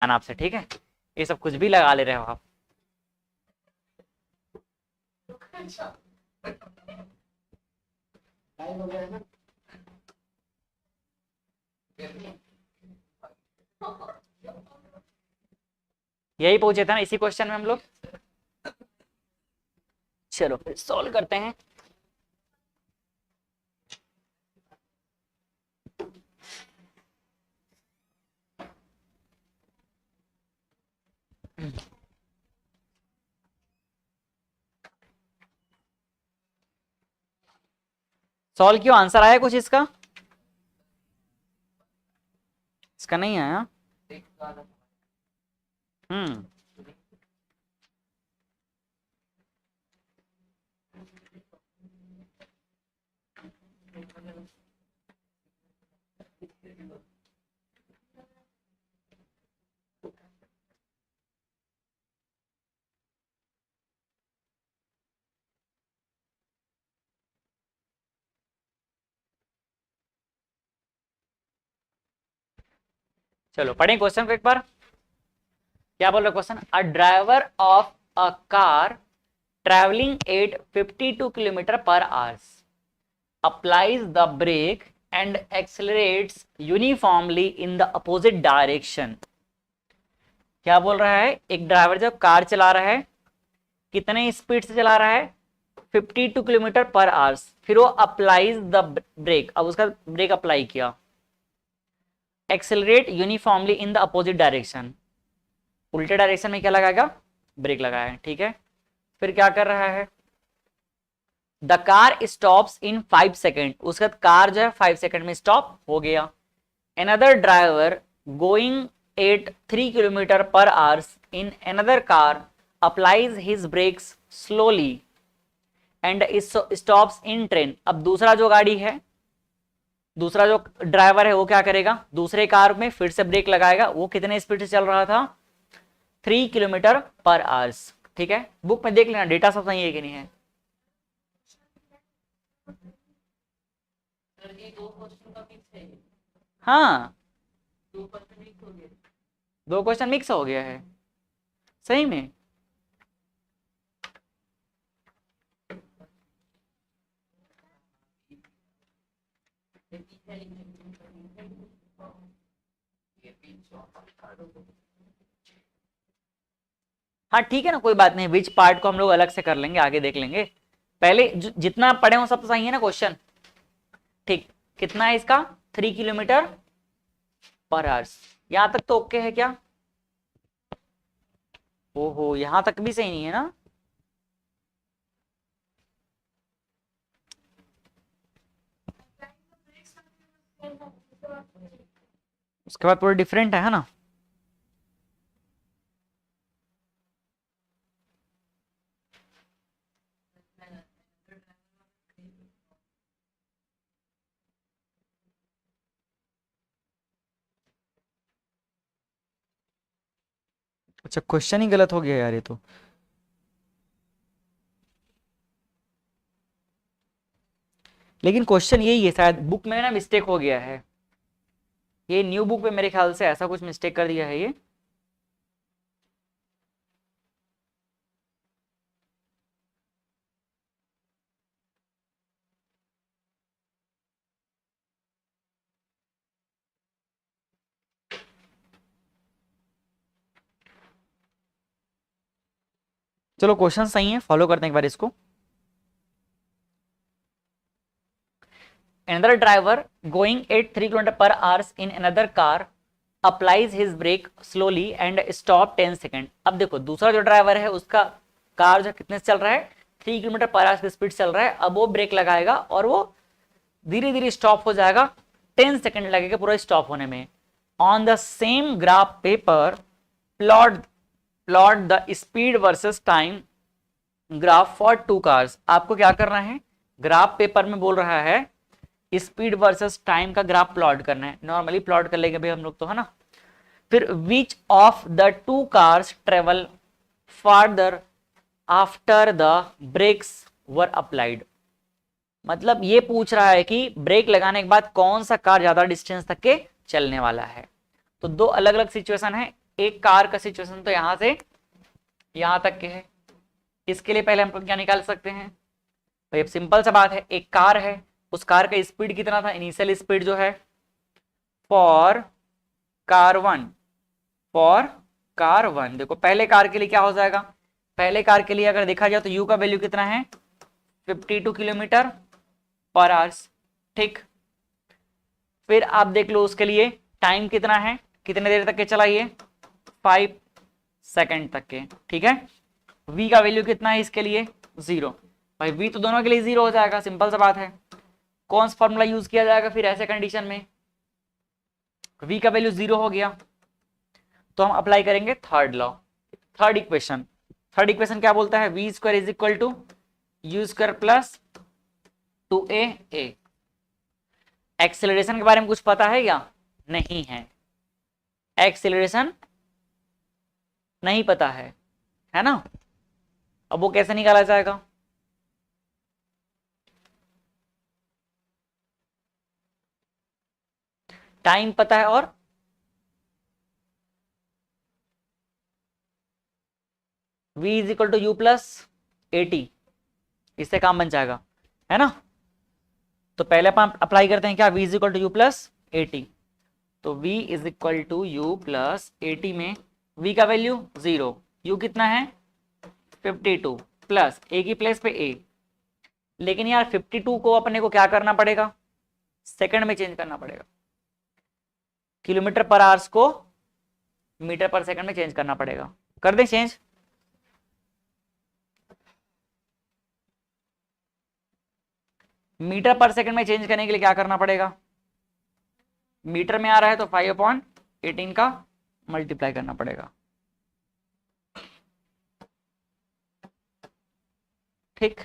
आपसे, ठीक है। ये सब कुछ भी लगा ले रहे हो आप। यही पूछे थे ना इसी क्वेश्चन में हम लोग। चलो फिर सॉल्व करते हैं। सॉल्व क्यों, आंसर आया कुछ इसका? इसका नहीं आया। हम्म। चलो पढ़ें क्वेश्चन को एक बार। क्या बोल रहा question? A driver of a car travelling at 52 kilometre per hours applies the brake and accelerates uniformly in the opposite direction। क्या बोल रहा है? एक ड्राइवर जब कार चला रहा है, कितने स्पीड से चला रहा है? 52 किलोमीटर पर आवर्स। फिर वो अप्लाइज द ब्रेक, अब उसका ब्रेक अप्लाई किया। Accelerate uniformly in the opposite direction, उल्टे डायरेक्शन में क्या लगाएगा? ब्रेक लगाया, ठीक है। फिर क्या कर रहा है? The car stops in 5 second, उसके बाद कार जो है 5 सेकेंड में स्टॉप हो गया। Another driver going at 3 kilometre per hours in another car applies his brakes slowly and stops in train. अब दूसरा जो गाड़ी है, दूसरा जो ड्राइवर है वो क्या करेगा? दूसरे कार में फिर से ब्रेक लगाएगा। वो कितने स्पीड से चल रहा था? 3 किलोमीटर पर आवर्स, ठीक है। बुक में देख लेना डेटा सब सही है कि नहीं है। हाँ, दो क्वेश्चन मिक्स हो गया है सही में। हाँ ठीक है ना, कोई बात नहीं, विच पार्ट को हम लोग अलग से कर लेंगे, आगे देख लेंगे। पहले जितना पढ़े हो सब तो सही है ना क्वेश्चन? ठीक, कितना है इसका? 3 किलोमीटर पर आवर्स। यहां तक तो ओके है क्या? ओहो, यहां तक भी सही नहीं है ना? उसके बाद पूरा डिफरेंट है ना? अच्छा, क्वेश्चन ही गलत हो गया यार ये तो। लेकिन क्वेश्चन यही है, शायद बुक में ना मिस्टेक हो गया है। ये न्यू बुक में मेरे ख्याल से ऐसा कुछ मिस्टेक कर दिया है ये। चलो क्वेश्चन सही है, फॉलो करते हैं एक बार इसको। Another driver going at 3 km per hour in another car applies his brake slowly and stop 10 second. अब देखो दूसरा जो ड्राइवर है उसका कार जो कितने से चल रहा है? 3 किलोमीटर पर आवर की स्पीड चल रहा है। अब वो ब्रेक लगाएगा और वो धीरे धीरे स्टॉप हो जाएगा, 10 सेकेंड लगेगा पूरा स्टॉप होने में। On the same graph paper plot the speed versus time graph for 2 cars. आपको क्या करना है? ग्राफ पेपर में बोल रहा है स्पीड वर्सेस टाइम का ग्राफ प्लॉट करना है। नॉर्मली प्लॉट कर लेंगे भाई हम लोग तो, है ना। फिर which of the 2 cars travel farther after the brakes were applied. मतलब ये पूछ रहा है कि ब्रेक लगाने के बाद कौन सा कार ज्यादा डिस्टेंस तक के चलने वाला है। तो दो अलग अलग सिचुएशन है। एक कार का सिचुएशन तो यहां से यहां तक के है। इसके लिए पहले हम क्या निकाल सकते हैं भाई, अब सिंपल सा बात है, एक कार है, उस कार का स्पीड कितना था, इनिशियल स्पीड जो है for car one, for car one. देखो पहले कार के लिए क्या हो जाएगा, पहले कार के लिए अगर देखा जाए तो यू का वैल्यू कितना है 52 किलोमीटर पर आवर्स। ठीक, फिर आप देख लो उसके लिए टाइम कितना है, कितने देर तक के चला ये 5 सेकंड तक के। ठीक है, v का वैल्यू कितना है इसके लिए 0। भाई v तो दोनों के लिए 0 हो जाएगा, सिंपल सा बात है। कौन सा फॉर्मूला यूज किया जाएगा फिर ऐसे कंडीशन में, v का वैल्यू 0 हो गया तो हम अप्लाई करेंगे third law, third equation. Third equation क्या बोलता है, v square is equal to u square plus 2a a। Acceleration के बारे में कुछ पता है या नहीं है, एक्सेलरेशन नहीं पता है ना। अब वो कैसे निकाला जाएगा, टाइम पता है और v is equal to u plus 80, इससे काम बन जाएगा है ना। तो पहले अपन अप्लाई करते हैं क्या, v is equal to u plus 80। तो v is equal to u plus 80 में v का वैल्यू 0, u कितना है 52 प्लस a की प्लेस पे a। लेकिन यार 52 को अपने को क्या करना पड़ेगा, सेकंड में चेंज करना पड़ेगा, किलोमीटर पर आवर्स को मीटर पर सेकंड में चेंज करना पड़ेगा। कर दे चेंज, मीटर पर सेकंड में चेंज करने के लिए क्या करना पड़ेगा, मीटर में आ रहा है तो 5/18 का मल्टीप्लाई करना पड़ेगा। ठीक,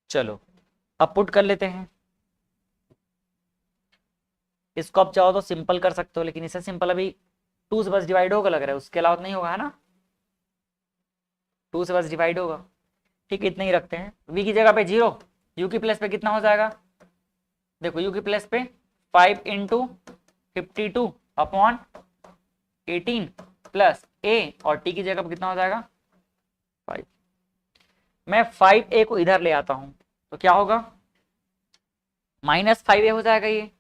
चलो अब पुट कर लेते हैं। इसको आप चाहो तो सिंपल कर सकते हो, लेकिन इसे सिंपल अभी 2 से बस डिवाइड होगा लग रहा है, उसके अलावा नहीं होगा है ना, 2 से बस डिवाइड होगा। ठीक, इतना ही रखते हैं। v की जगह पे 0, u की प्लेस पे कितना हो जाएगा, देखो u की प्लेस पे 5 इंटू 52/18 प्लस a, और t की जगह पे कितना हो जाएगा 5। मैं 5a को इधर ले आता हूं तो क्या होगा, -5a हो जाएगा, ये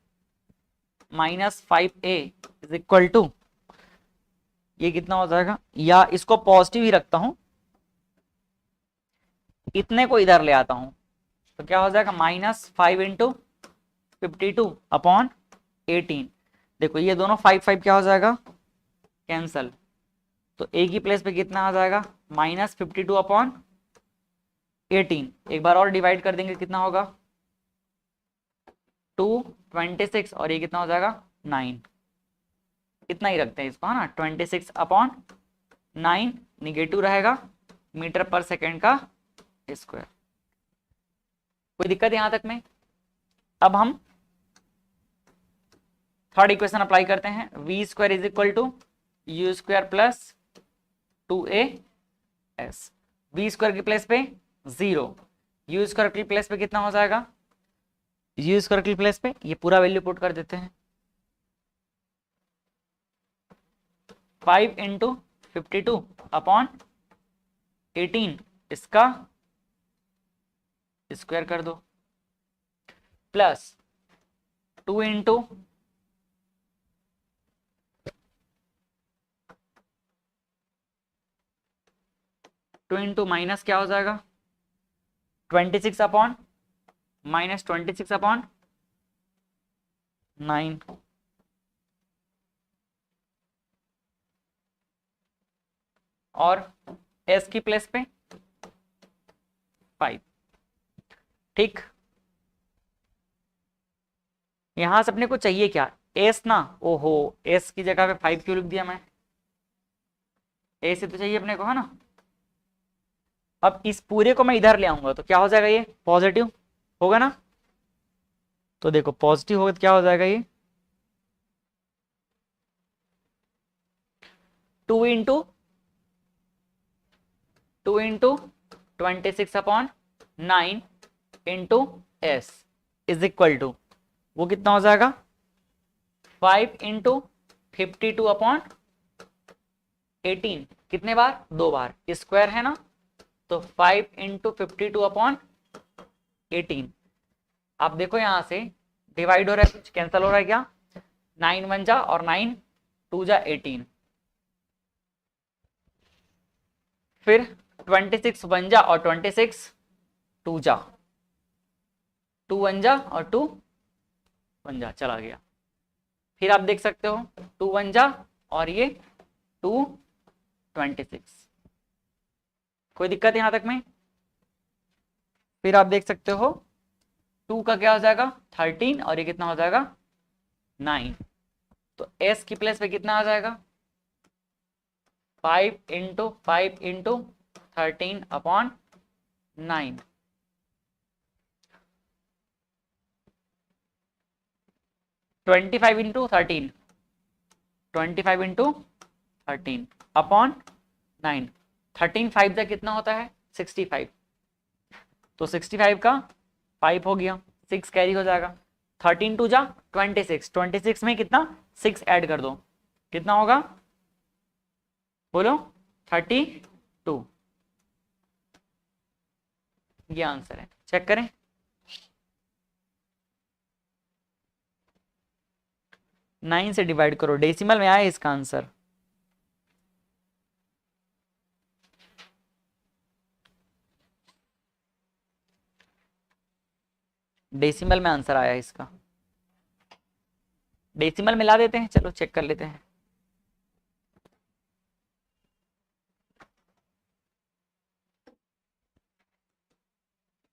-5a इज इक्वल टू, ये कितना हो जाएगा, या इसको पॉजिटिव ही रखता हूं, इतने को इधर ले आता हूं तो क्या हो जाएगा -5 इंटू 52/18। देखो ये दोनों 5 क्या हो जाएगा कैंसल, तो a की प्लेस पे कितना आ जाएगा -52/18। एक बार और डिवाइड कर देंगे कितना होगा 226, और ये कितना हो जाएगा 9। इतना ही रखते हैं इसको है ना, 26/9 निगेटिव रहेगा मीटर पर सेकेंड का स्क्वायर। कोई दिक्कत यहां तक में। अब हम थर्ड इक्वेशन अप्लाई करते हैं, v square is equal to u square plus 2as। v square की प्लेस पे 0, u स्क्वायर की प्लेस पे कितना हो जाएगा, u स्क्वायर की प्लेस पे ये पूरा वैल्यू पुट कर देते हैं, 5 इंटू 52/18 इसका स्क्वायर कर दो, प्लस 2 इंटू 2 इंटू माइनस क्या हो जाएगा 26/9 और s की प्लेस पे 5। ठीक, यहां से अपने को चाहिए क्या s ना, ओहो s की जगह पे 5 क्यों लिख दिया मैं, a से तो चाहिए अपने को है ना। अब इस पूरे को मैं इधर ले आऊंगा तो क्या हो जाएगा, ये पॉजिटिव होगा ना, तो देखो पॉजिटिव होगा तो क्या हो जाएगा ये 2 into 26/9 into s is equal to, वो कितना हो जाएगा 5 इंटू 52 अपॉन 18, कितने बार 2 बार, स्क्वायर है ना, तो 5 इंटू 52 अपॉन 18। आप देखो यहां से डिवाइड हो रहा है, कुछ कैंसिल हो रहा है क्या, 9 1 जा और 9 2 जा 18, फिर 26 1 जा और 26 2 जा, 2 1 जा और 2 1 जा चला गया। फिर आप देख सकते हो 2 1 जा और ये 2 26, कोई दिक्कत यहां तक में। फिर आप देख सकते हो 2 का क्या हो जाएगा 13 और ये कितना हो जाएगा 9, तो s की प्लेस पे कितना आ जाएगा 5 into 5 into 13 upon 9, 25 into 13, 25 into 13 upon 9, 13 5 से कितना होता है 65, तो 65 का 5 हो गया, 6 कैरी हो जाएगा, 13 2 जा 26, 26 में कितना 6 ऐड कर दो, कितना होगा बोलो 32, ये आंसर है। चेक करें, 9 से डिवाइड करो, डेसिमल में आया इसका आंसर, डेसिमल में आंसर आया इसका, डेसिमल मिला देते हैं, चलो चेक कर लेते हैं।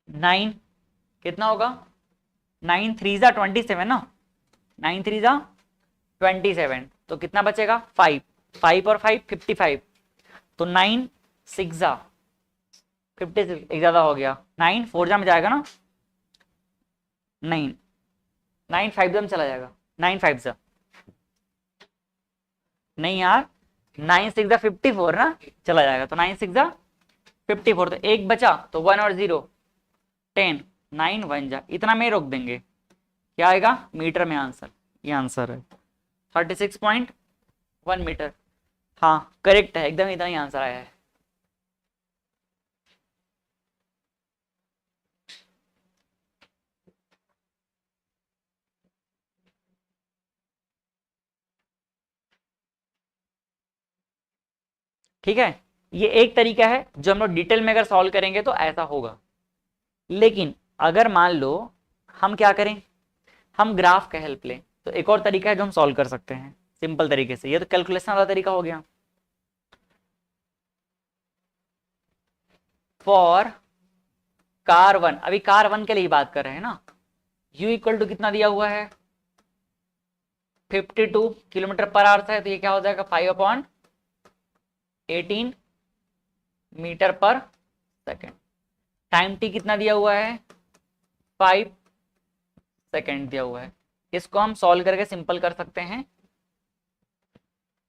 नाइन कितना होगा 9 3 जा 27 ना, 9 3 जा 27, तो कितना बचेगा 5, 5 और 5 55, तो 9 6 जा 56, एक ज्यादा हो गया, 9 4 जा में जाएगा ना, 9 9 5 जा में चला जाएगा, 9 5 जा नहीं यार, 9 6 जा 54 ना, चला जाएगा, तो 9 6 जा 54, तो एक बचा तो 1 और 0 10, 9 1 जा, इतना में रोक देंगे, क्या आएगा मीटर में आंसर, ये आंसर है 36.1 मीटर। हाँ करेक्ट है एकदम, इतना ही आंसर आया है। ठीक है, ये एक तरीका है जो हम लोग डिटेल में अगर सॉल्व करेंगे तो ऐसा होगा, लेकिन अगर मान लो हम क्या करें, हम ग्राफ का हेल्प लें, तो एक और तरीका है जो हम सॉल्व कर सकते हैं सिंपल तरीके से, ये तो कैलकुलेशन वाला तरीका हो गया। फॉर कार 1, अभी कार 1 के लिए बात कर रहे हैं ना, u इक्वल टू कितना दिया हुआ है 52 किलोमीटर पर आवर है, तो ये क्या हो जाएगा 5/18 metre per second, time T कितना दिया हुआ है 5 सेकेंड दिया हुआ है, इसको हम सॉल्व करके सिंपल कर सकते हैं,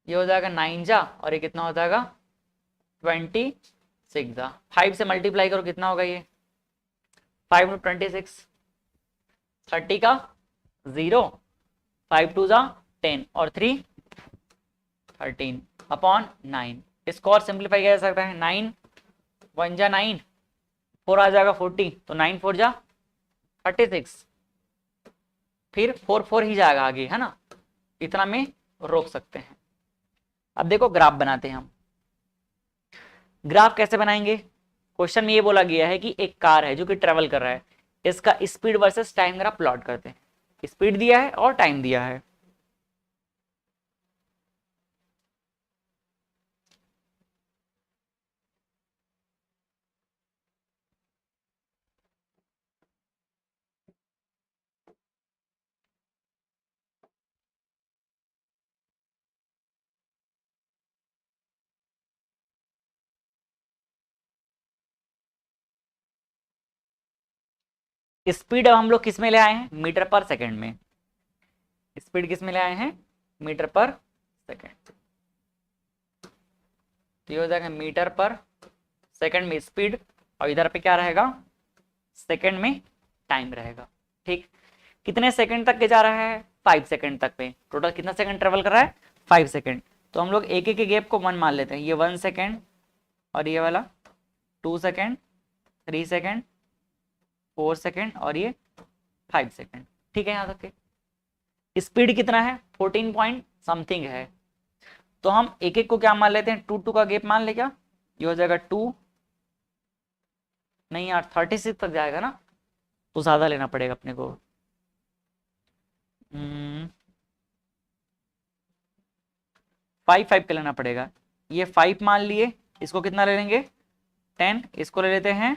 ये हो जाएगा 9 जा और ये कितना हो जाएगा 26 जा, 5 से मल्टीप्लाई करो कितना होगा ये 5 × 26, 30 का 0, 5 2 जा 10 और 3 13 अपॉन 9, इसको और सिंप्लीफाई किया जा सकता है, 9 1 जा 9, 4 आ जाएगा 40, तो 9 4 जा 36, फिर 4 4 ही जाएगा आगे है ना, इतना में रोक सकते हैं। अब देखो ग्राफ बनाते हैं हम, ग्राफ कैसे बनाएंगे, क्वेश्चन में ये बोला गया है कि एक कार है जो कि ट्रेवल कर रहा है, इसका speed versus time graph plot करते हैं, स्पीड दिया है और टाइम दिया है। स्पीड अब हम लोग किस में ले आए हैं मीटर पर सेकंड में, स्पीड किस में ले आए हैं मीटर पर सेकंड, तो ये हो जाएगा मीटर पर सेकंड में स्पीड, और इधर पे क्या रहेगा सेकंड में टाइम रहेगा। ठीक, कितने सेकंड तक के जा रहा है, 5 सेकंड तक पे, टोटल कितना सेकंड ट्रेवल कर रहा है, 5 सेकंड। तो हम लोग एक एक के गैप को 1 मान लेते हैं, ये 1 सेकंड और ये वाला 2 सेकंड, 3 सेकंड, 4 सेकंड और ये 5 सेकंड। ठीक है, यहाँ तक के स्पीड कितना है, 14 पॉइंट समथिंग है। तो हम एक एक को क्या मान लेते हैं, 2 का गैप मान ले, क्या ये हो जाएगा 2, नहीं यार 36 तक जाएगा ना, तो ज्यादा लेना पड़ेगा अपने को। 5 का लेना पड़ेगा, ये 5 मान लिए, इसको कितना ले लेंगे 10, इसको ले लेते हैं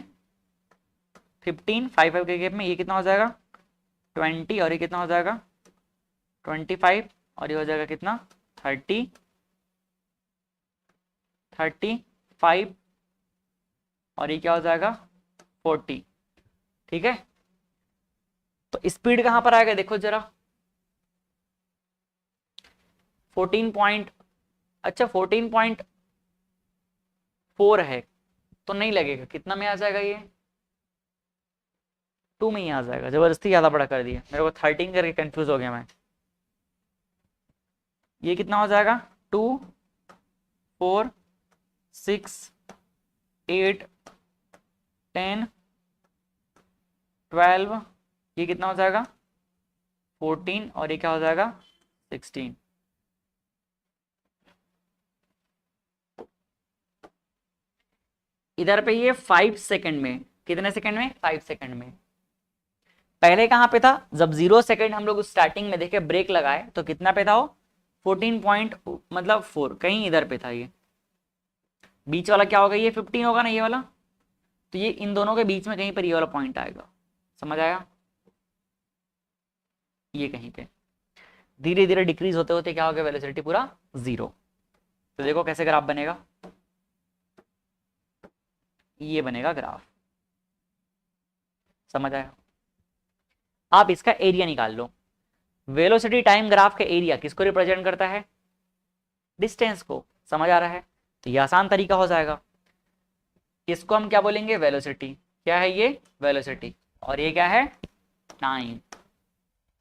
15, 5 के गैप में ये कितना हो जाएगा 20 और ये कितना हो जाएगा 25 और ये हो जाएगा कितना 35 और ये क्या हो जाएगा 40। ठीक है, तो स्पीड कहां पर आएगा देखो जरा, 14 पॉइंट, अच्छा 14.4 है तो नहीं लगेगा, कितना में आ जाएगा ये 2 में ही आ जाएगा, जबरदस्ती ज्यादा बड़ा कर दिया मेरे को, 13 करके कंफ्यूज हो गया मैं। ये कितना हो जाएगा 2, 4, 6, 8, 10, 12, ये कितना हो जाएगा 14 और ये क्या हो जाएगा 16। इधर पे ये 5 सेकंड में, कितने सेकंड में 5 सेकंड में। पहले कहां पे था, जब 0 सेकंड हम लोग स्टार्टिंग में देखे ब्रेक लगाए तो कितना पे था वो 14 पॉइंट मतलब 4, कहीं इधर पे था। ये बीच वाला क्या होगा, ये 15 होगा ना ये वाला, तो ये इन दोनों के बीच में कहीं पर ये वाला पॉइंट आएगा, समझ आया, ये कहीं पे धीरे धीरे डिक्रीज होते होते क्या होगा वेलोसिटी पूरा 0। तो देखो कैसे ग्राफ बनेगा, ये बनेगा ग्राफ, समझ आया। आप इसका एरिया निकाल लो, वेलोसिटी टाइम ग्राफ का एरिया किसको रिप्रेजेंट करता है, डिस्टेंस को, समझ आ रहा है। तो ये आसान तरीका हो जाएगा, इसको हम क्या बोलेंगे वेलोसिटी, क्या है ये वेलोसिटी, और ये क्या है टाइम,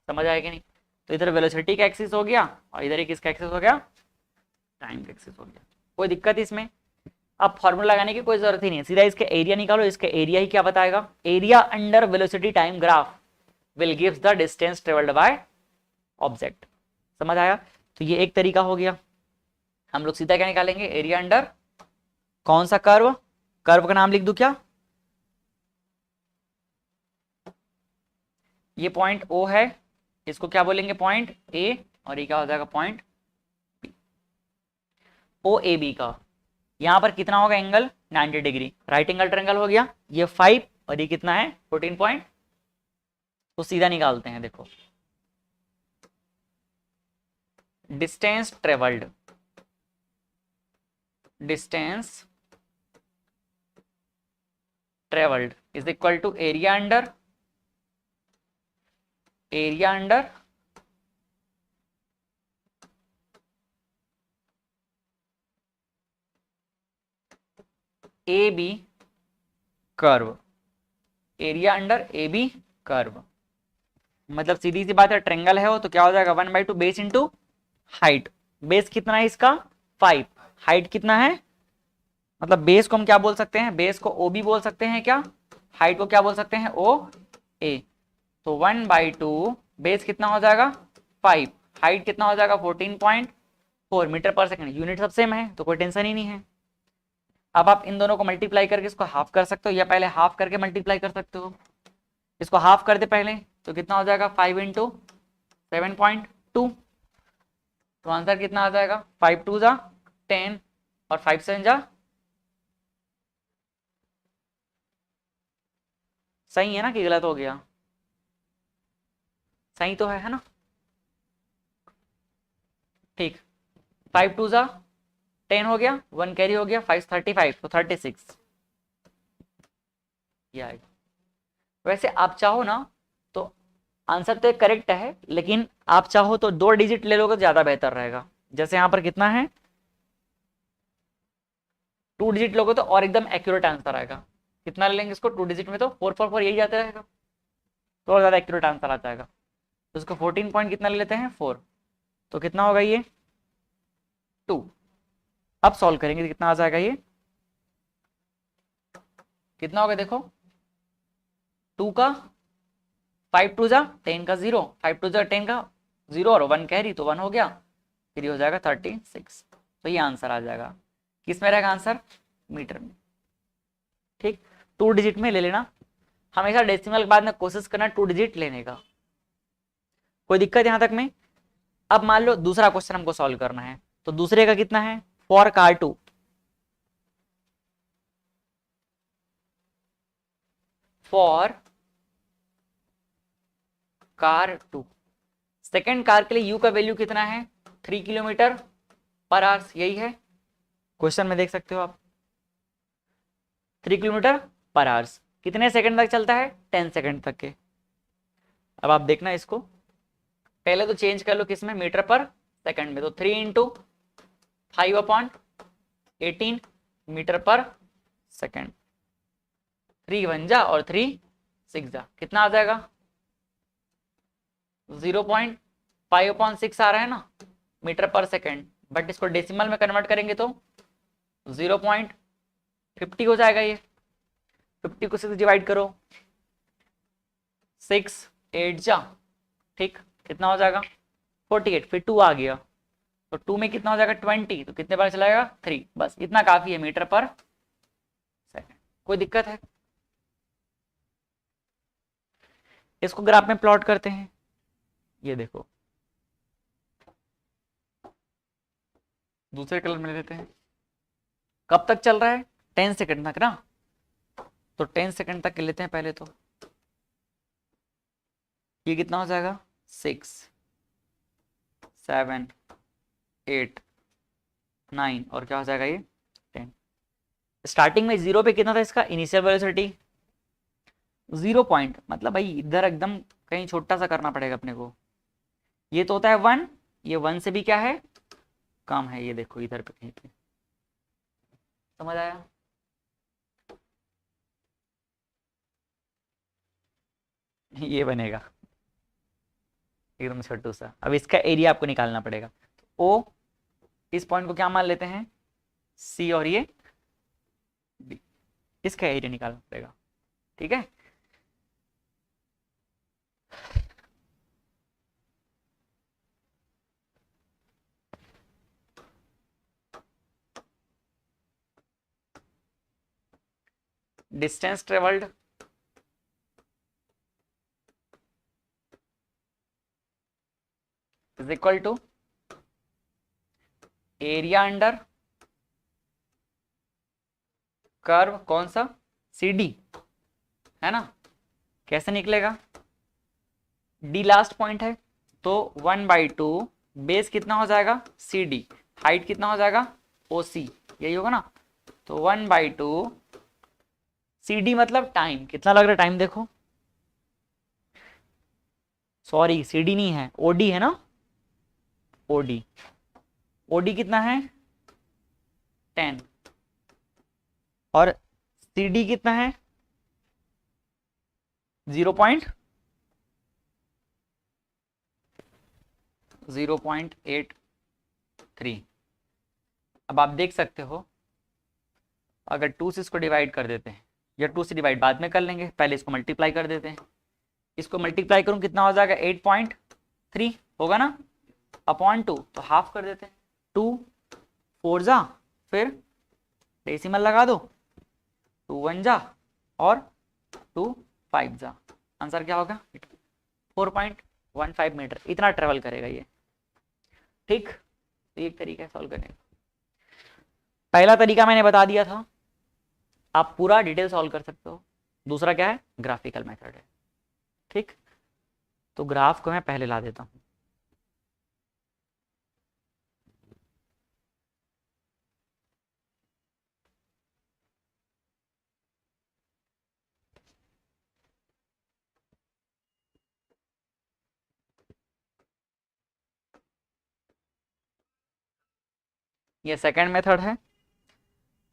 समझ आया कि नहीं। तो इधर वेलोसिटी का एक्सिस हो गया और इधर एक किसका एक्सिस हो गया, टाइम का एक्सिस हो गया, कोई दिक्कत इसमें। अब फॉर्मूला लगाने की कोई जरूरत ही नहीं है, सीधा इसके एरिया निकालो, इसके एरिया ही क्या बताएगा, area under velocity time graph will gives the distance travelled by object, समझ आया। तो ये एक तरीका हो गया, हम लोग सीधा क्या निकालेंगे, एरिया अंडर कौन सा कर्व, कर्व का नाम लिख दूं क्या, ये पॉइंट O है, इसको क्या बोलेंगे पॉइंट A, और ये क्या हो जाएगा पॉइंट B, OAB का यहां पर कितना होगा angle 90 degree, right angle triangle हो गया, ये 5 और ये कितना है 14 पॉइंट, तो सीधा निकालते हैं, देखो distance travelled, distance travelled is equal to area under A B curve, area under A B curve, मतलब सीधी सी बात है ट्रेंगल है वो, तो क्या हो जाएगा 1/2 बेस इंटू हाइट, बेस कितना है इसका 5, हाइट कितना है, मतलब बेस को हम क्या बोल सकते हैं, बेस को ओ बी बोल सकते हैं क्या, हाइट को क्या बोल सकते हैं ओ ए, तो 1/2 बेस कितना हो जाएगा 5, हाइट कितना हो जाएगा 14.4 मीटर पर सेकंड, यूनिट सब सेम है तो कोई टेंशन ही नहीं है। अब आप इन दोनों को मल्टीप्लाई करके इसको हाफ कर सकते हो, या पहले हाफ करके मल्टीप्लाई कर सकते हो, इसको हाफ कर दे पहले तो कितना हो जाएगा 5 इंटू 7.2, तो आंसर कितना आ जाएगा 5 2 जा 10 और 5 7 जा, सही है ना कि गलत हो गया, सही तो है ना, ठीक 5 2 जा 10 हो गया, 1 कैरी हो गया, 5 35 तो 36 ये आएगा। वैसे आप चाहो ना तो आंसर तो करेक्ट है, लेकिन आप चाहो तो 2 डिजिट ले लोगे ज्यादा बेहतर रहेगा, जैसे यहाँ पर कितना है 2 डिजिट लोगे तो और एकदम एक्यूरेट आंसर आएगा, कितना ले लेंगे इसको 2 डिजिट में तो 4 4 4 यही जाता रहेगा, तो और ज़्यादा एक्यूरेट आंसर आ जाएगा। तो इसको 14 पॉइंट कितना ले लेते हैं 4, तो कितना होगा ये 2। अब सॉल्व करेंगे तो कितना आ जाएगा ये, कितना होगा देखो 2 का 5 टू जा 10 का 0, 5 टू जा 10 का 0 और 1 कैरी तो 1 हो गया, फिर ये हो जाएगा 36। तो ये आंसर आ जाएगा, किस में रहेगा आंसर, मीटर में। ठीक, 2 डिजिट में ले लेना, हमेशा डेसिमल के बाद में कोशिश करना 2 डिजिट लेने का। कोई दिक्कत यहां तक में। अब मान लो दूसरा क्वेश्चन हमको सॉल्व करना है, तो दूसरे का कितना है, for car 2, for car 2, second car के लिए यू का वैल्यू कितना है 3 किलोमीटर पर आवर्स, यही है क्वेश्चन में देख सकते हो आप, 3 किलोमीटर पर आवर्स कितने सेकंड तक चलता है, 10 सेकंड तक के। अब आप देखना इसको, पहले तो चेंज कर लो किसमें, मीटर पर सेकंड में, तो 3 इंटू 5/18 मीटर पर सेकंड, 3 1 जा और 3 6 जा, कितना आ जाएगा 0.5/6 आ रहा है ना मीटर पर सेकंड, बट इसको डेसिमल में कन्वर्ट करेंगे तो 0.50 हो जाएगा। ये 50 को 6 डिवाइड करो, 6 8 जा, ठीक, कितना हो जाएगा 48, फिर 2 आ गया, तो 2 में कितना हो जाएगा 20, तो कितने बार चलाएगा 3, बस इतना काफी है मीटर पर सेकंड। कोई दिक्कत है, इसको ग्राफ में प्लॉट करते हैं। ये देखो दूसरे कलर में ले लेते हैं, कब तक चल रहा है 10 सेकंड तक ना, तो 10 सेकंड तक लेते हैं पहले तो, ये कितना हो जाएगा 6 7 8 9 और क्या हो जाएगा ये 10। स्टार्टिंग में 0 पे कितना था इसका इनिशियल वेलोसिटी 0 पॉइंट, मतलब भाई इधर एकदम कहीं छोटा सा करना पड़ेगा अपने को, ये तो होता है 1, ये 1 से भी क्या है कम है, ये देखो इधर पे कहीं पे, समझ आया। ये बनेगा एकदम छोटू सा। अब इसका एरिया आपको निकालना पड़ेगा, ओ इस पॉइंट को क्या मान लेते हैं सी और ये डी, इसका एरिया निकालना पड़ेगा, ठीक है। Distance travelled is equal to area under curve, कौन सा सी डी, है ना। कैसे निकलेगा, डी लास्ट पॉइंट है, तो 1/2 बेस कितना हो जाएगा सी डी, हाइट कितना हो जाएगा ओ सी, यही होगा ना, तो 1/2 सी डी मतलब टाइम, कितना लग रहा है टाइम देखो, सॉरी सी डी नहीं है ओडी है ना, ओडी, ओडी कितना है 10 और सी डी कितना है 0.83। अब आप देख सकते हो अगर 2 से इसको डिवाइड कर देते हैं, या 2 से डिवाइड बाद में कर लेंगे, पहले इसको मल्टीप्लाई कर देते हैं, इसको मल्टीप्लाई करूं कितना हो जाएगा 8.3 होगा ना, अपॉन 2 तो हाफ कर देते हैं, 2 4 जा, फिर डेसिमल लगा दो, 2 1 जा और 2 5 जा, आंसर क्या होगा 4.15 मीटर, इतना ट्रेवल करेगा ये, ठीक। तो एक तरीका है सॉल्व करने का, पहला तरीका मैंने बता दिया था, आप पूरा डिटेल सॉल्व कर सकते हो, दूसरा क्या है ग्राफिकल मेथड है, ठीक। तो ग्राफ को मैं पहले ला देता हूं, ये सेकंड मेथड है,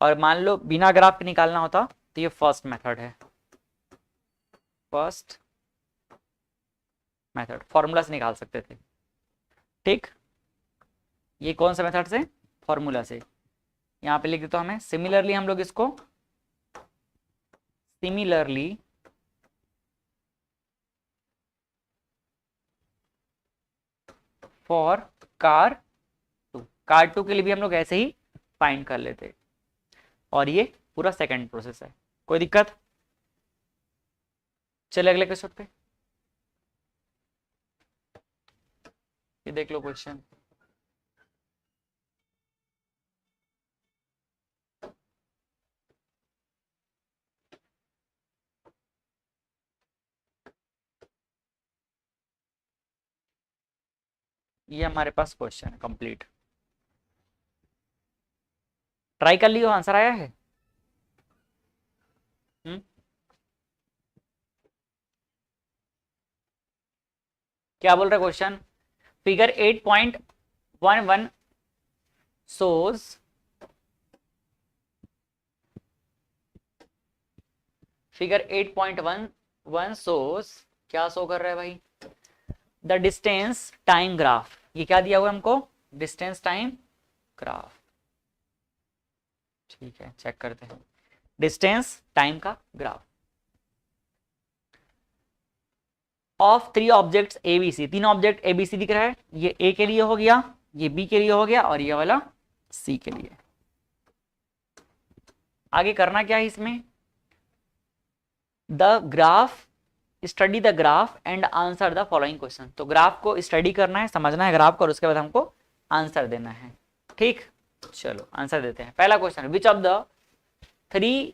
और मान लो बिना ग्राफ के निकालना होता तो ये फर्स्ट मेथड है, फर्स्ट मेथड, फॉर्मूला से निकाल सकते थे। ठीक, ये कौन सा मेथड से? फॉर्मूला से। यहाँ पे लिख देता हूँ मैं, सिमिलरली हम लोग इसको similarly for car two, car two के लिए भी हम लोग ऐसे ही फाइंड कर लेते। और ये पूरा सेकंड प्रोसेस है, कोई दिक्कत? चले अगले क्वेश्चन पे, ये देख लो क्वेश्चन। ये हमारे पास क्वेश्चन है कंप्लीट, ट्राई कर लियो, आंसर आया है। क्या बोल रहा है question? Figure 8.11 shows figure 8.11 shows, क्या शो कर रहा है भाई? The distance time graph. ये क्या दिया हुआ है हमको? Distance time graph. ठीक है, चेक करते हैं डिस्टेंस टाइम का graph of 3 objects ABC. 3 object ABC दिख रहा है, ये ए के लिए हो गया, ये बी के लिए हो गया, और ये वाला सी के लिए। आगे करना क्या है इसमें? The graph, study the graph and answer the following question. तो ग्राफ को स्टडी करना है, समझना है ग्राफ को, और उसके बाद हमको आंसर देना है। ठीक, चलो आंसर देते हैं। पहला question, which of the 3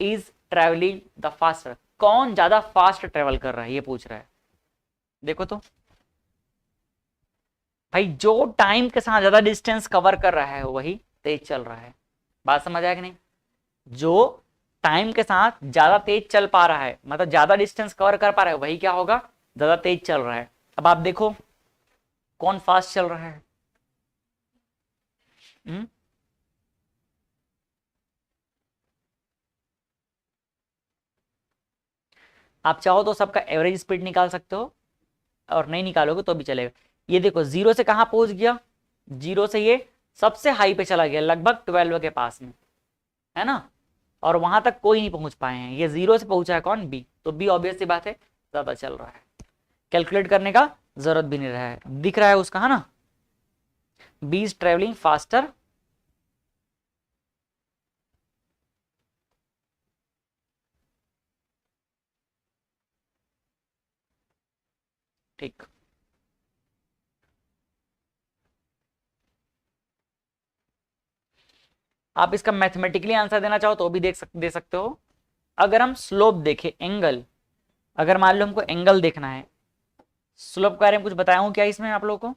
is travelling the faster. कौन ज्यादा फास्ट ट्रेवल कर रहा है, ये पूछ रहा है। देखो तो भाई, जो टाइम के साथ ज्यादा डिस्टेंस कवर कर रहा है वही तेज चल रहा है। बात समझ आया कि नहीं? जो टाइम के साथ ज्यादा तेज चल पा रहा है, मतलब ज्यादा डिस्टेंस कवर कर पा रहा है, वही क्या होगा? ज्यादा तेज चल रहा है। अब आप देखो कौन फास्ट चल रहा है। आप चाहो तो सबका एवरेज स्पीड निकाल सकते हो, और नहीं निकालोगे तो भी चलेगा। ये देखो 0 से कहां पहुंच गया? 0 से ये सबसे हाई पे चला गया, लगभग 12 के पास में, है ना? और वहां तक कोई नहीं पहुंच पाए हैं। ये 0 से पहुंचा है कौन? बी। तो बी ऑब्वियस सी बात है ज्यादा चल रहा है, कैलकुलेट करने का जरूरत भी नहीं रहा है, दिख रहा है उसका, है ना? B is travelling faster. ठीक, आप इसका मैथमेटिकली आंसर देना चाहो तो भी दे सकते हो। अगर हम स्लोप देखें, एंगल, अगर मान लो हमको एंगल देखना है, स्लोप के बारे में कुछ बताया हूं क्या इसमें आप लोगों को?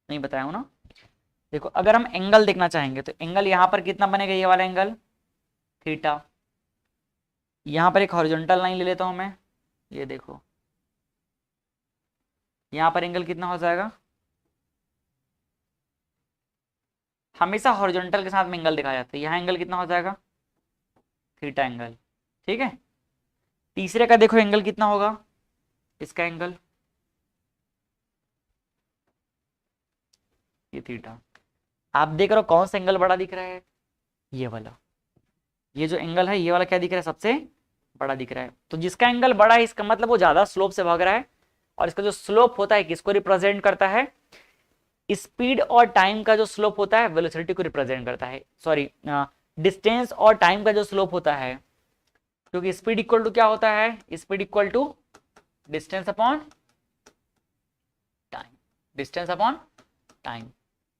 नहीं बताया हूं ना? देखो अगर हम एंगल देखना चाहेंगे तो एंगल यहां पर कितना बनेगा? ये वाला एंगल थीटा। यहां पर एक हॉरिजॉन्टल लाइन ले लेता हूं मैं, ये देखो यहां पर एंगल कितना हो जाएगा? हमेशा हॉरिजॉन्टल के साथ में एंगल दिखाया जाता है, यहाँ एंगल कितना हो जाएगा? Theta angle. ठीक है, तीसरे का देखो एंगल कितना होगा? इसका एंगल ये थीटा। आप देख रहे हो कौन सा एंगल बड़ा दिख रहा है? ये वाला। ये जो एंगल है ये वाला क्या दिख रहा है? सबसे बड़ा दिख रहा है। तो जिसका एंगल बड़ा है इसका मतलब वो ज्यादा स्लोप से भाग रहा है, और इसका जो स्लोप होता है किसको रिप्रेजेंट करता है? स्पीड और टाइम का जो स्लोप होता है वेलोसिटी को रिप्रेजेंट करता है, सॉरी डिस्टेंस और टाइम का जो स्लोप होता है, क्योंकि स्पीड इक्वल टू क्या होता है? Speed equal to distance upon time, distance upon time.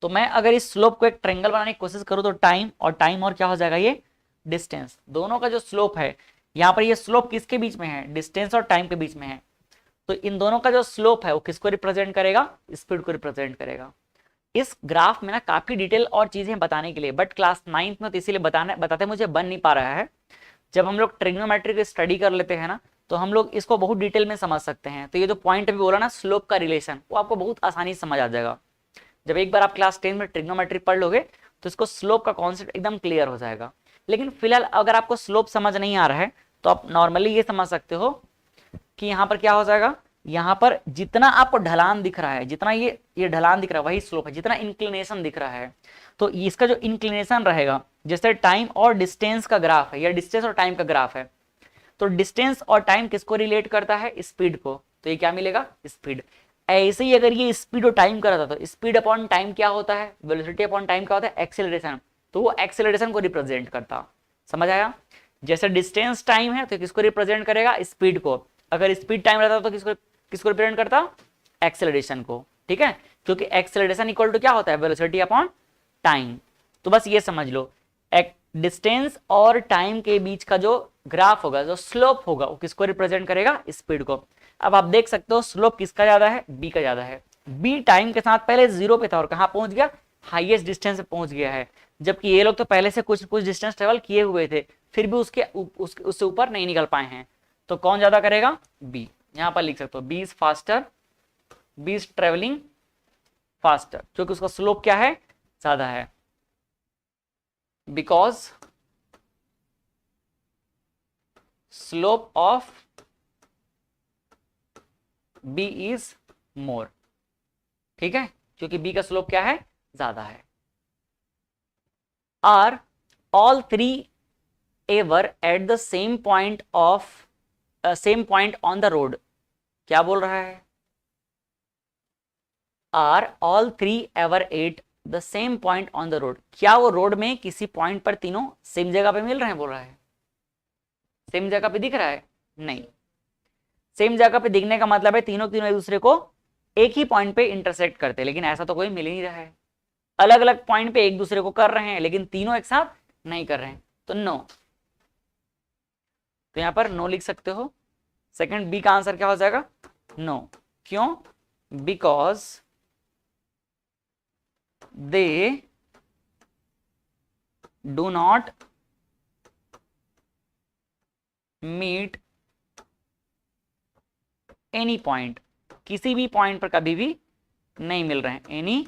तो मैं अगर इस स्लोप को एक ट्रायंगल बनाने की कोशिश करूं तो टाइम और क्या हो जाएगा? ये डिस्टेंस, दोनों का जो स्लोप है, यहाँ पर ये स्लोप किसके बीच में है? डिस्टेंस और टाइम के बीच में है। तो इन दोनों का जो स्लोप है वो किसको रिप्रेजेंट करेगा? स्पीड को रिप्रेजेंट करेगा। इस ग्राफ में ना काफी डिटेल और चीजें बताने के लिए, बट क्लास 9th में तो इसीलिए बताते मुझे बन नहीं पा रहा है। जब हम लोग ट्रिग्नोमेट्री की स्टडी कर लेते हैं ना, तो हम लोग इसको बहुत डिटेल में समझ सकते हैं। तो ये जो पॉइंट अभी बोला ना, स्लोप का रिलेशन, वो आपको बहुत आसानी से समझ आ जाएगा। जब एक बार आप क्लास 10 में ट्रिग्नोमेट्री पढ़ लोगे तो इसको स्लोप का कॉन्सेप्ट एकदम क्लियर हो जाएगा। लेकिन फिलहाल अगर आपको स्लोप समझ नहीं आ रहा है तो आप नॉर्मली ये समझ सकते हो कि यहाँ पर क्या हो जाएगा? यहाँ पर जितना आपको ढलान दिख रहा है, जितना ये ढलान दिख रहा है वही स्लोप है, जितना इंक्लिनेशन दिख रहा है। तो इसका जो इंक्लिनेशन रहेगा, जैसे टाइम और डिस्टेंस का ग्राफ है या डिस्टेंस और टाइम का ग्राफ है, तो डिस्टेंस और टाइम किसको रिलेट करता है? स्पीड को। तो ये क्या मिलेगा? स्पीड। ऐसे ही अगर ये स्पीड और टाइम का रहता तो स्पीड अपॉन टाइम क्या होता है? वेलोसिटी अपॉन टाइम क्या होता है? एक्सेलरेशन। तो वो एक्सेलरेशन को रिप्रेजेंट करता। समझ आया? जैसे डिस्टेंस टाइम है तो किसको रिप्रेजेंट करेगा? स्पीड को। अगर स्पीड टाइम रहता तो किसको किसको रिप्रेजेंट करता? एक्सेलरेशन को। ठीक है, क्योंकि एक्सेलरेशन इक्वल टू क्या होता है? Velocity upon time. तो बस ये समझ लो, डिस्टेंस और टाइम के बीच का जो ग्राफ होगा, जो स्लोप होगा, वो किसको रिप्रेजेंट करेगा? स्पीड को। अब आप देख सकते हो स्लोप किसका ज्यादा है? बी का ज्यादा है। बी टाइम के साथ पहले जीरो पे था और कहां पहुंच गया? हाईएस्ट डिस्टेंस पे पहुंच गया है। जबकि ये लोग तो पहले से कुछ कुछ डिस्टेंस ट्रेवल किए हुए थे, फिर भी उससे ऊपर नहीं निकल पाए हैं। तो कौन ज्यादा करेगा? बी। यहां पर लिख सकते हो B is faster, B is travelling faster, क्योंकि उसका स्लोप क्या है? ज्यादा है। Because slope of B is more. ठीक है, क्योंकि बी का स्लोप क्या है? ज्यादा है। Are all three ever at the same point on the road. क्या बोल रहा है? Are all three ever at the same point on the road. क्या वो रोड में किसी पॉइंट पर तीनों सेम जगह पे मिल रहे हैं? बोल रहा है सेम जगह पे दिख रहा है? नहीं। सेम जगह पे दिखने का मतलब है तीनों तीनों एक दूसरे को एक ही पॉइंट पे इंटरसेक्ट करते हैं, लेकिन ऐसा तो कोई मिल ही नहीं रहा है। अलग अलग पॉइंट पे एक दूसरे को कर रहे हैं, लेकिन तीनों एक साथ नहीं कर रहे हैं, तो नो। तो यहां पर नो लिख सकते हो। सेकंड बी का आंसर क्या हो जाएगा? नो। क्यों? Because they do not meet any point. किसी भी पॉइंट पर कभी भी नहीं मिल रहे हैं, एनी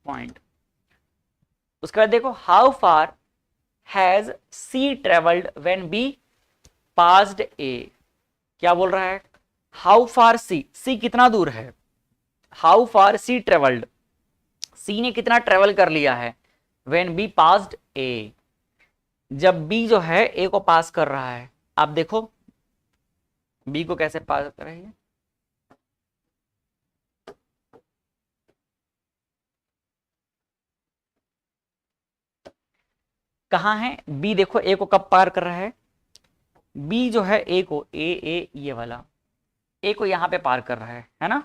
पॉइंट। उसके बाद देखो, how far has C travelled when B passed A. क्या बोल रहा है? हाउ फार सी कितना दूर है? हाउ फार सी ट्रेवल्ड, सी ने कितना ट्रेवल कर लिया है? व्हेन बी पास्ड ए, जब बी जो है ए को पास कर रहा है। आप देखो बी को कैसे पास कर रही है। कहां है बी? देखो ए को कब पार कर रहा है? बी जो है ए को, ए ये वाला ए को यहां पे पार कर रहा है ना?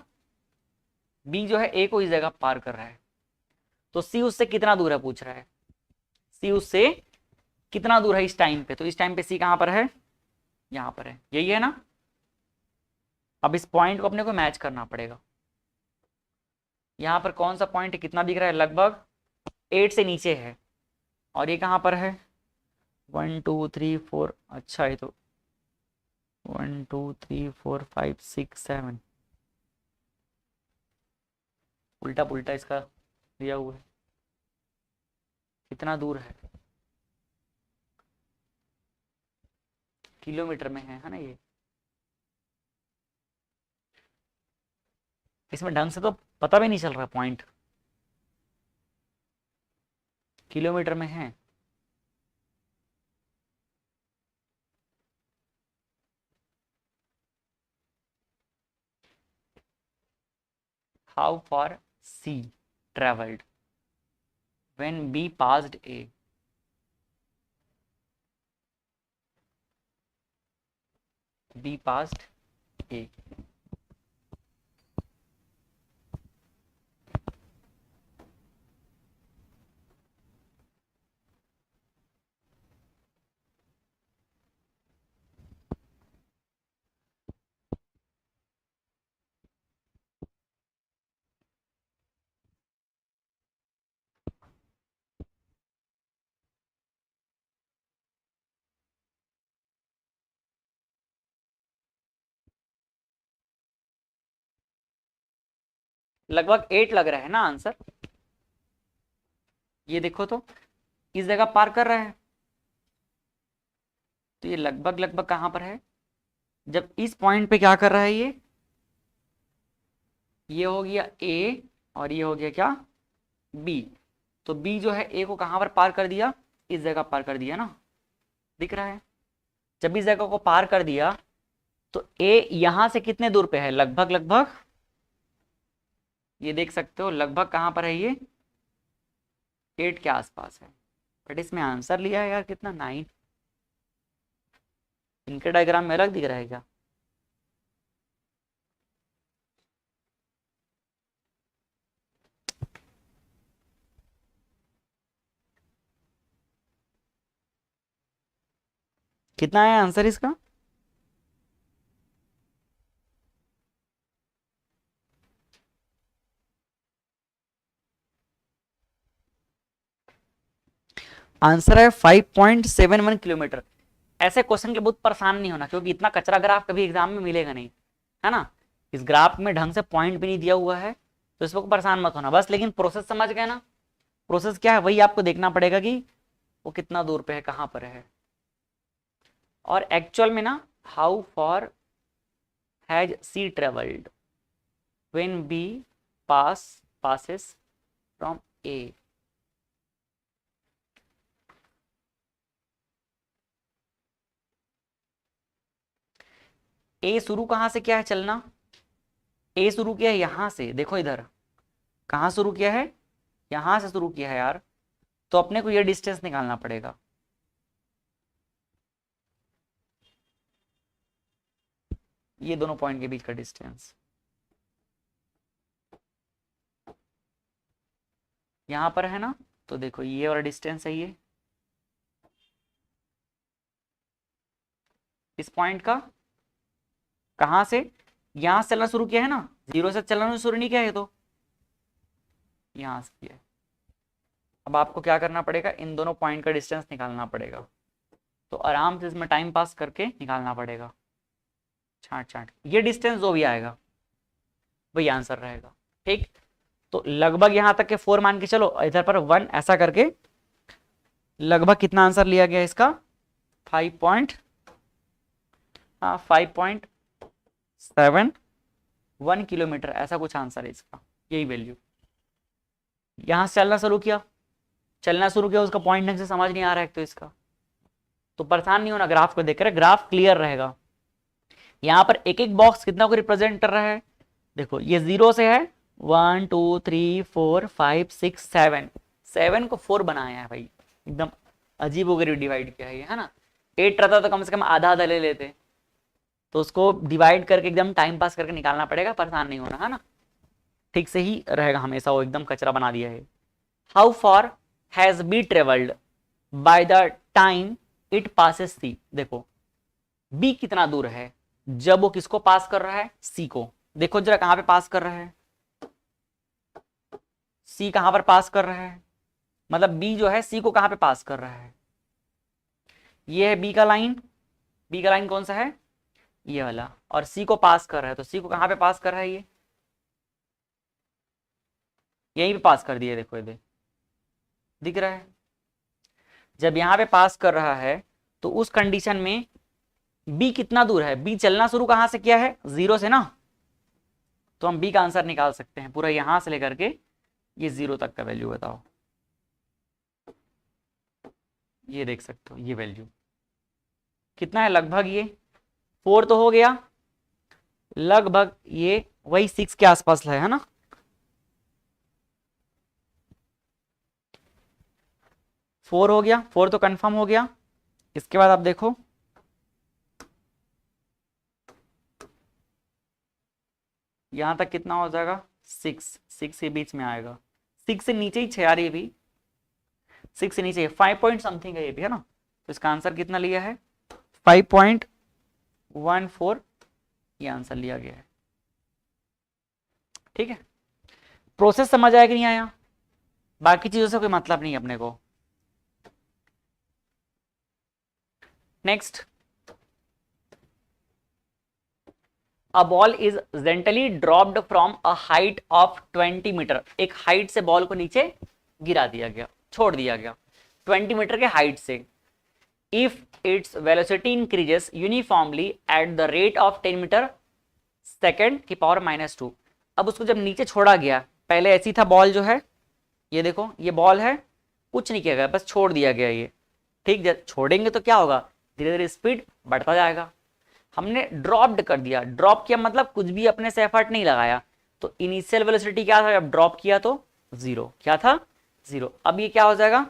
बी जो है ए को इस जगह पार कर रहा है। तो सी उससे कितना दूर है पूछ रहा है? सी उससे कितना दूर है इस टाइम पे? तो इस टाइम पे सी कहां पर है? यहां पर है, यही है ना? अब इस पॉइंट को अपने को मैच करना पड़ेगा। यहां पर कौन सा पॉइंट कितना दिख रहा है? लगभग 8 से नीचे है। और ये कहां पर है? 1 2 3 4। अच्छा, ये तो 1 2 3 4 5 6 7 उल्टा पुल्टा इसका दिया हुआ है। कितना दूर है? किलोमीटर में है ना? ये इसमें ढंग से तो पता भी नहीं चल रहा पॉइंट, किलोमीटर में है। How far C travelled when B passed A. B passed A. लगभग 8 लग रहा है ना आंसर? ये देखो तो इस जगह पार कर रहा है, तो ये लगभग लगभग कहां पर है? जब इस पॉइंट पे क्या कर रहा है? ये ये हो गया ए और ये हो गया क्या, बी। तो बी जो है ए को कहां पर पार कर दिया, इस जगह पार कर दिया ना, दिख रहा है। जब इस जगह को पार कर दिया तो ए यहां से कितने दूर पे है, लगभग लगभग ये देख सकते हो, लगभग कहां पर है ये, 8 के आसपास है। बट इसमें आंसर लिया है यार कितना, 9। इनके डायग्राम में अलग दिख रहा है क्या, कितना है आंसर इसका, आंसर है 5.71 किलोमीटर। ऐसे क्वेश्चन के बहुत परेशान नहीं होना, क्योंकि इतना कचरा ग्राफ कभी एग्जाम में मिलेगा नहीं, है ना। इस ग्राफ में ढंग से पॉइंट भी नहीं दिया हुआ है, तो इस पर परेशान मत होना बस। लेकिन प्रोसेस समझ गए ना, प्रोसेस क्या है वही आपको देखना पड़ेगा कि वो कितना दूर पे है, कहां पर है। और एक्चुअल में ना, how far has C travelled when B passes from A. A शुरू कहां से किया है चलना, ए शुरू किया है यहां से, देखो इधर कहां शुरू किया है, यहां से शुरू किया है यार। तो अपने को ये डिस्टेंस निकालना पड़ेगा, ये दोनों पॉइंट के बीच का डिस्टेंस। यहां पर है ना, तो देखो ये वाला डिस्टेंस है ये, इस पॉइंट का, कहां से, यहां से चलना शुरू किया है ना, 0 से चलना शुरू नहीं किया है, तो यहां से किया है। अब आपको क्या करना पड़ेगा, इन दोनों पॉइंट का डिस्टेंस निकालना पड़ेगा। तो आराम से इसमें टाइम पास करके निकालना पड़ेगा, छांट छांट। ये डिस्टेंस जो भी आएगा वही आंसर रहेगा, ठीक। तो लगभग यहां तक के 4 मान के चलो, इधर पर 1, ऐसा करके लगभग कितना आंसर लिया गया इसका, 5.71 किलोमीटर, ऐसा कुछ आंसर है इसका, यही वैल्यू। यहां से चलना शुरू किया, उसका पॉइंट ढंग से समझ नहीं आ रहा है तो इसका, तो परेशान नहीं होना, ग्राफ को देखकर ग्राफ क्लियर रहेगा। यहां पर एक एक बॉक्स कितना को रिप्रेजेंट कर रहा है, देखो ये 0 से है, 1 2 3 4 5 6 7, 7 को 4 बनाया है भाई, एकदम अजीब वगैरह डिवाइड किया है ये, है ना। 8 रहता तो कम से कम आधा आधा ले लेते, तो उसको डिवाइड करके एकदम टाइम पास करके निकालना पड़ेगा, परेशान नहीं होना, है ना। ठीक से ही रहेगा हमेशा, वो एकदम कचरा बना दिया है। How far has B travelled by the time it passes C, देखो बी कितना दूर है जब वो किसको पास कर रहा है, सी को। देखो जरा कहां पे पास कर रहा है, सी कहां पर पास कर रहा है, मतलब बी जो है सी को कहां पे पास कर रहा है, ये है बी का लाइन, बी का लाइन कौन सा है, ये वाला, और सी को पास कर रहा है, तो सी को कहां पे पास कर रहा है, ये यहीं पे पास कर दिया, देखो ये दिख रहा है। जब यहां पे पास कर रहा है तो उस कंडीशन में बी कितना दूर है, बी चलना शुरू कहां से किया है, 0 से ना, तो हम बी का आंसर निकाल सकते हैं पूरा यहां से लेकर के ये 0 तक का वैल्यू बताओ, ये देख सकते हो ये वैल्यू कितना है, लगभग ये 4 तो हो गया, लगभग ये वही 6 के आसपास है ना। फोर हो गया, 4 तो कंफर्म हो गया। इसके बाद आप देखो यहां तक कितना हो जाएगा, 6 के बीच में आएगा, 6 से नीचे ही 6 यार, ये भी 6 से नीचे 5 पॉइंट समथिंग है ये भी, है ना। तो इसका आंसर कितना लिया है, 5.14, ये आंसर लिया गया है, ठीक है। प्रोसेस समझ आया कि नहीं आया, बाकी चीजों से कोई मतलब नहीं अपने को। Next, a ball is gently dropped from a height of 20 metre, एक हाइट से बॉल को नीचे गिरा दिया गया, छोड़ दिया गया 20 मीटर के हाइट से। If its velocity increases uniformly at the rate of 10 metre second की पावर -2, अब उसको जब नीचे छोड़ा गया, पहले ऐसी था बॉल जो है, ये देखो ये बॉल है, कुछ नहीं किया गया, बस छोड़ दिया गया ये, ठीक। जब छोड़ेंगे तो क्या होगा, धीरे धीरे स्पीड बढ़ता जाएगा। हमने ड्रॉप्ड कर दिया, ड्रॉप किया मतलब कुछ भी अपने से एफर्ट नहीं लगाया, तो इनिशियल वेलोसिटी क्या था, जब ड्रॉप किया तो जीरो, क्या था, जीरो। अब ये क्या हो जाएगा,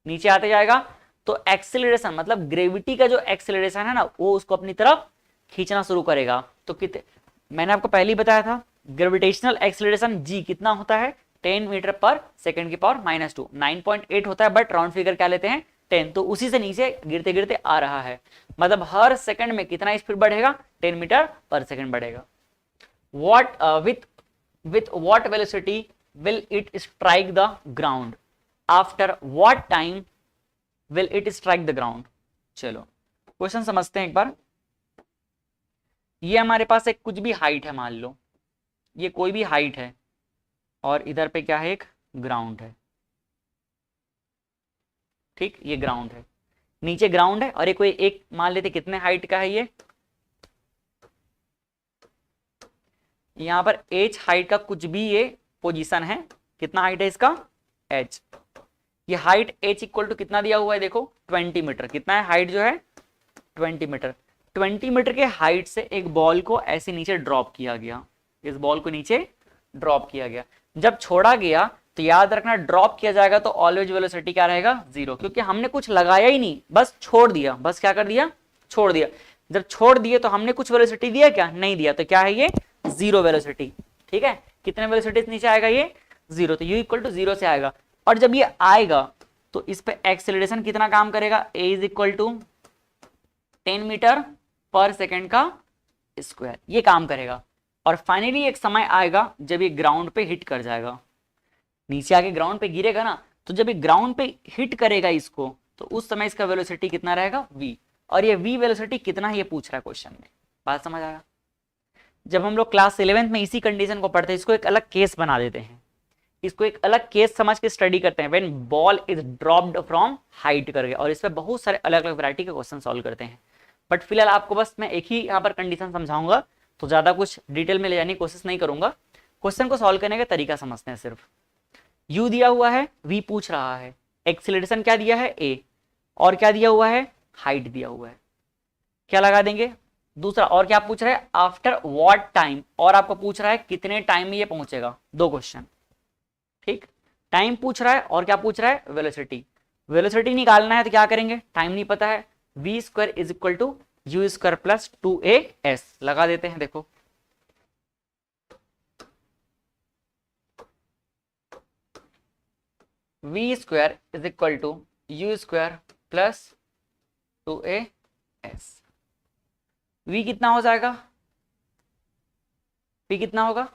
नीचे आते जाएगा, तो एक्सेलरेशन मतलब ग्रेविटी का जो एक्सेलरेशन है ना, वो उसको अपनी तरफ खींचना शुरू करेगा। तो कितने, मैंने आपको पहले ही बताया था, ग्रेविटेशनल एक्सेलरेशन जी कितना होता है, 10 मीटर पर सेकंड की पावर -2, 9.8 होता है, बट राउंड फिगर क्या लेते हैं, 10। तो उसी से नीचे गिरते गिरते आ रहा है, मतलब हर सेकंड में कितना स्पीड बढ़ेगा, 10 मीटर पर सेकंड बढ़ेगा। What with what velocity will it strike the ground, after what time will it strike the ground। चलो क्वेश्चन समझते हैं एक बार। ये हमारे पास एक कुछ भी हाइट है, मान लो ये कोई भी हाइट है, और इधर पे क्या है, एक ग्राउंड है, ठीक, ये ग्राउंड है, नीचे ग्राउंड है, और ये कोई एक मान लेते कितने हाइट का है, ये यहां पर h हाइट का कुछ भी ये पोजीशन है, कितना हाइट है इसका, h, ये हाइट h इक्वल टू कितना दिया हुआ है, देखो 20 मीटर, कितना है हाइट जो है 20 मीटर। 20 मीटर के हाइट से एक बॉल को ऐसे नीचे ड्रॉप किया गया, इस बॉल को नीचे ड्रॉप किया गया, जब छोड़ा गया तो याद रखना ड्रॉप किया जाएगा तो ऑलवेज वेलोसिटी क्या रहेगा, जीरो, क्योंकि हमने कुछ लगाया ही नहीं, बस छोड़ दिया, बस क्या कर दिया, छोड़ दिया। जब छोड़ दिए तो हमने कुछ वेलोसिटी दिया क्या, नहीं दिया, तो क्या है ये, जीरो वेलोसिटी, ठीक है। कितने वेलोसिटी से नीचे आएगा ये, जीरो, तो u इक्वल टू जीरो से आएगा। और जब ये आएगा तो इस पे एक्सेलरेशन कितना काम करेगा, a is equal to 10 metre per second का स्क्वायर, ये काम करेगा। और फाइनली एक समय आएगा जब ये ग्राउंड पे हिट कर जाएगा, नीचे आके ग्राउंड पे गिरेगा ना, तो जब ये ग्राउंड पे हिट करेगा इसको, तो उस समय इसका वेलोसिटी कितना रहेगा, v। और ये v वेलोसिटी कितना है ये पूछ रहा है क्वेश्चन में, बात समझ आया। जब हम लोग क्लास 11th में इसी कंडीशन को पढ़ते हैं, इसको एक अलग केस बना देते हैं, इसको एक अलग केस समझ के स्टडी करते हैं, when ball is dropped from height करके, और इस पे बहुत सारे अलग अलग वैरायटी के क्वेश्चन सॉल्व करते हैं। बट फिलहाल आपको बस मैं एक ही यहाँ पर कंडीशन समझाऊंगा, तो ज्यादा कुछ डिटेल में ले जाने की कोशिश नहीं करूंगा, क्वेश्चन को सॉल्व करने का तरीका समझते हैं सिर्फ। u दिया हुआ है, v पूछ रहा है, एक्सीलरेशन क्या दिया है, a, और क्या दिया हुआ है, हाइट दिया हुआ है, क्या लगा देंगे। दूसरा और क्या पूछ रहा है, आफ्टर व्हाट टाइम, और आपको पूछ रहा है कितने टाइम में ये पहुंचेगा, दो क्वेश्चन, ठीक। टाइम पूछ रहा है और क्या पूछ रहा है, वेलोसिटी। वेलोसिटी निकालना है तो क्या करेंगे, टाइम नहीं पता है, v square is equal to u square plus 2as लगा देते हैं। देखो v square is equal to u square plus 2as, v कितना हो जाएगा, v कितना होगा,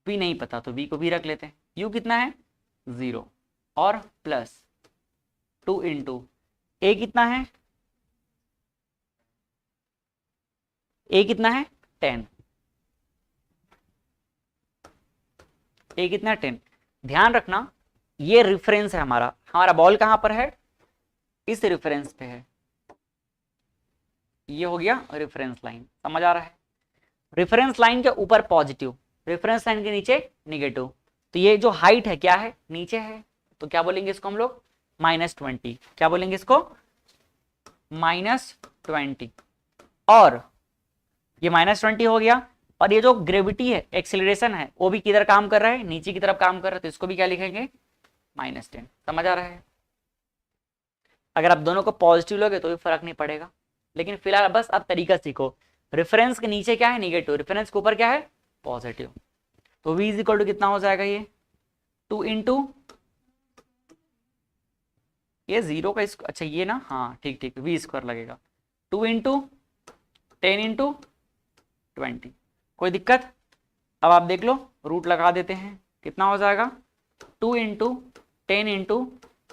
v नहीं पता तो v को भी रख लेते हैं, u कितना है 0, और प्लस 2 इंटू a कितना है, a कितना है 10, a कितना 10। ध्यान रखना ये रेफरेंस है, हमारा बॉल कहां पर है, इस रेफरेंस पे है, ये हो गया रेफरेंस लाइन, समझ आ रहा है। रेफरेंस लाइन के ऊपर पॉजिटिव, रेफरेंस लाइन के नीचे निगेटिव, तो ये जो हाइट है क्या है, नीचे है, तो क्या बोलेंगे इसको हम लोग, -20, क्या बोलेंगे इसको, -20, और ये -20 हो गया। और ये जो ग्रेविटी है, एक्सेलरेशन है, वो भी किधर काम कर रहा है, नीचे की तरफ काम कर रहा है, तो इसको भी क्या लिखेंगे, -10, समझ आ रहा है। अगर आप दोनों को पॉजिटिव लोगे तो भी फर्क नहीं पड़ेगा, लेकिन फिलहाल बस आप तरीका सीखो। रेफरेंस के नीचे क्या है, निगेटिव, रेफरेंस के ऊपर क्या है, पॉजिटिव, तो v इज इक्वल टू कितना हो जाएगा, ये 2 इंटू ये 0 का इसको, अच्छा ये ना, हाँ ठीक ठीक, v स्क्वायर लगेगा, 2 इंटू 10 इंटू 20, कोई दिक्कत। अब आप देख लो, रूट लगा देते हैं, कितना हो जाएगा, 2 इंटू 10 इंटू,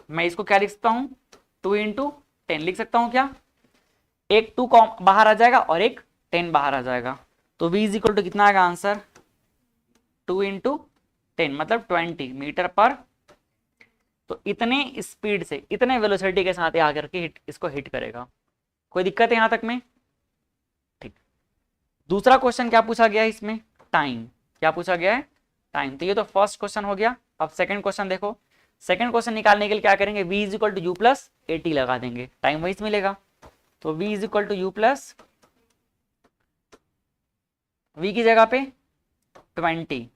मैं इसको क्या लिख सकता हूँ, 2 इंटू 10 लिख सकता हूँ क्या, एक 2 बाहर आ जाएगा और एक 10 बाहर आ जाएगा, तो v इज इक्वल टू कितना आएगा आंसर, 2 इंटू 10 मतलब 20 मीटर पर। तो इतने स्पीड से, इतने वेलोसिटी के साथ आकर के इसको हिट करेगा। कोई दिक्कत है यहां तक में, ठीक। दूसरा क्वेश्चन क्या पूछा गया है इसमें, टाइम। क्या पूछा गया है, टाइम। तो ये तो फर्स्ट क्वेश्चन हो गया। अब सेकंड क्वेश्चन देखो, सेकंड क्वेश्चन निकालने के लिए क्या करेंगे, v is equal to u plus a t लगा देंगे, टाइम वाइज मिलेगा। तो v is equal to u plus, v की जगह पे 20,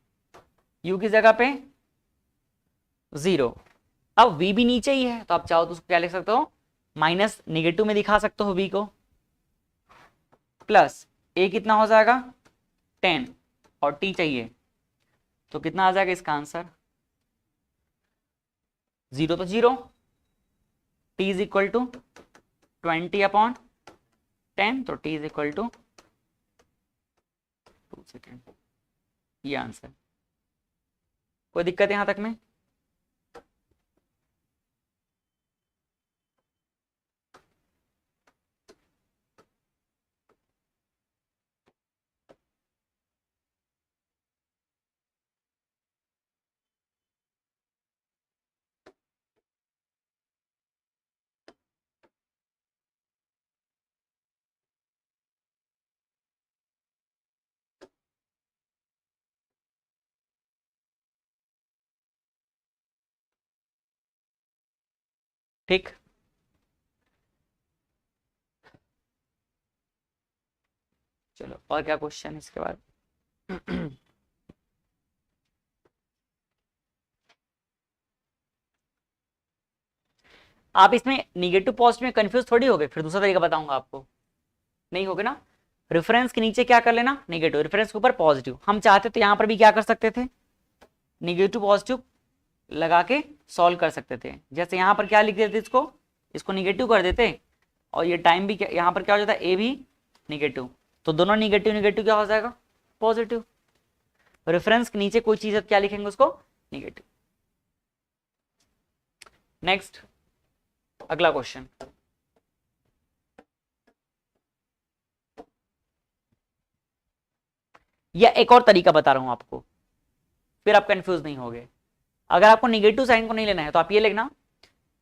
u की जगह पे 0। अब v भी नीचे ही है तो आप चाहो तो उसको क्या लिख सकते हो, माइनस निगेटिव में दिखा सकते हो v को, प्लस a कितना हो जाएगा 10 और t चाहिए, तो कितना आ जाएगा इसका आंसर, 0 तो 0, t इज इक्वल टू 20/10, तो t is equal to 2 second, ये आंसर। कोई दिक्कत यहां तक में? ठीक, चलो और क्या क्वेश्चन इसके बाद। आप इसमें निगेटिव पॉजिटिव में कंफ्यूज थोड़ी हो गए, फिर दूसरा तरीका बताऊंगा आपको, नहीं होगे ना। रेफरेंस के नीचे क्या कर लेना, नेगेटिव, रेफरेंस के ऊपर पॉजिटिव। हम चाहते तो यहां पर भी क्या कर सकते थे, निगेटिव पॉजिटिव लगा के सॉल्व कर सकते थे। जैसे यहां पर क्या लिख देते, इसको इसको निगेटिव कर देते, और ये टाइम भी यहां पर क्या हो जाता है, ए भी निगेटिव, तो दोनों निगेटिव निगेटिव क्या हो जाएगा, पॉजिटिव। रेफरेंस के नीचे कोई चीज है क्या लिखेंगे उसको, निगेटिव। नेक्स्ट, अगला क्वेश्चन। या एक और तरीका बता रहा हूं आपको, फिर आप कंफ्यूज नहीं होगे। अगर आपको निगेटिव साइन को नहीं लेना है तो आप ये लिखना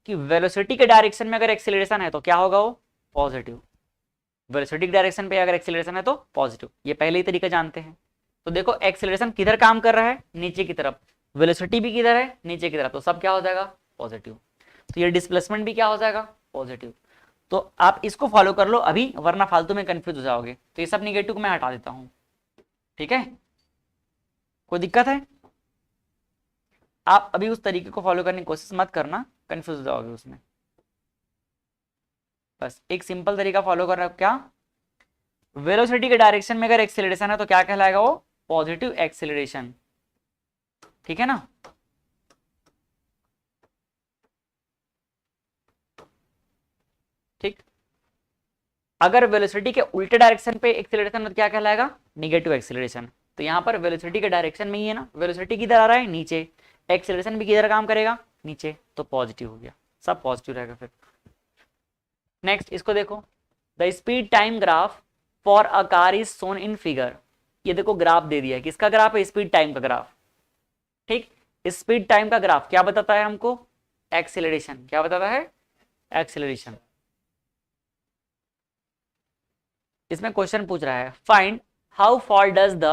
कि वेलोसिटी के डायरेक्शन में अगर एक्सीलरेशन है तो क्या होगा, वो पॉजिटिव। वेलोसिटी के डायरेक्शन पे अगर एक्सीलरेशन है तो पॉजिटिव, ये पहले ही तरीका जानते हैं। तो देखो एक्सीलरेशन किधर काम कर रहा है, नीचे की तरफ, वेलोसिटी भी किधर है, नीचे की तरफ, तो सब क्या हो जाएगा, पॉजिटिव। तो ये डिस्प्लेसमेंट भी क्या हो जाएगा, पॉजिटिव। तो आप इसको फॉलो कर लो अभी, वरना फालतू में कंफ्यूज हो जाओगे। तो ये सब निगेटिव को मैं हटा देता हूं, ठीक है, कोई दिक्कत है? आप अभी उस तरीके को फॉलो करने की कोशिश मत करना, कंफ्यूज हो जाओगे उसमें। बस एक सिंपल तरीका फॉलो कर रहे हो, क्या, वेलोसिटी के डायरेक्शन में अगर एक्सेलरेशन है तो क्या कहलाएगा, वो पॉजिटिव एक्सेलरेशन, ठीक है ना। ठीक, अगर वेलोसिटी के उल्टे डायरेक्शन पे एक्सेलरेशन तो क्या कहलाएगा, निगेटिव एक्सेलरेशन। तो यहाँ पर वेलोसिटी के डायरेक्शन में ही है ना, वेलोसिटी किधर आ रहा है, नीचे, एक्सेलरेशन भी किधर काम करेगा, नीचे, तो पॉजिटिव हो गया, सब पॉजिटिव रहेगा फिर। नेक्स्ट इसको देखो, the speed time graph for a car is shown in figure. ये देखो ग्राफ दे दिया है, किसका ग्राफ है, स्पीड टाइम का ग्राफ। ठीक, स्पीड टाइम का ग्राफ क्या बताता है हमको, एक्सेलरेशन, क्या बताता है, एक्सेलरेशन। इसमें क्वेश्चन पूछ रहा है, find how far does the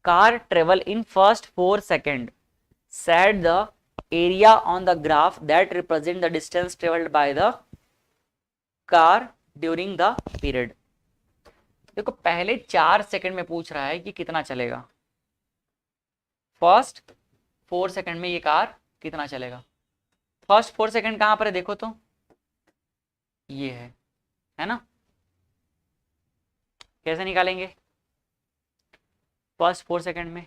car travel in first 4 second, set the area on the graph that represent the distance travelled by the car during the period. देखो पहले 4 सेकंड में पूछ रहा है कि कितना चलेगा, फर्स्ट 4 सेकंड में ये कार कितना चलेगा। फर्स्ट 4 सेकंड कहां पर है देखो तो, ये है ना। कैसे निकालेंगे, फर्स्ट 4 सेकंड में,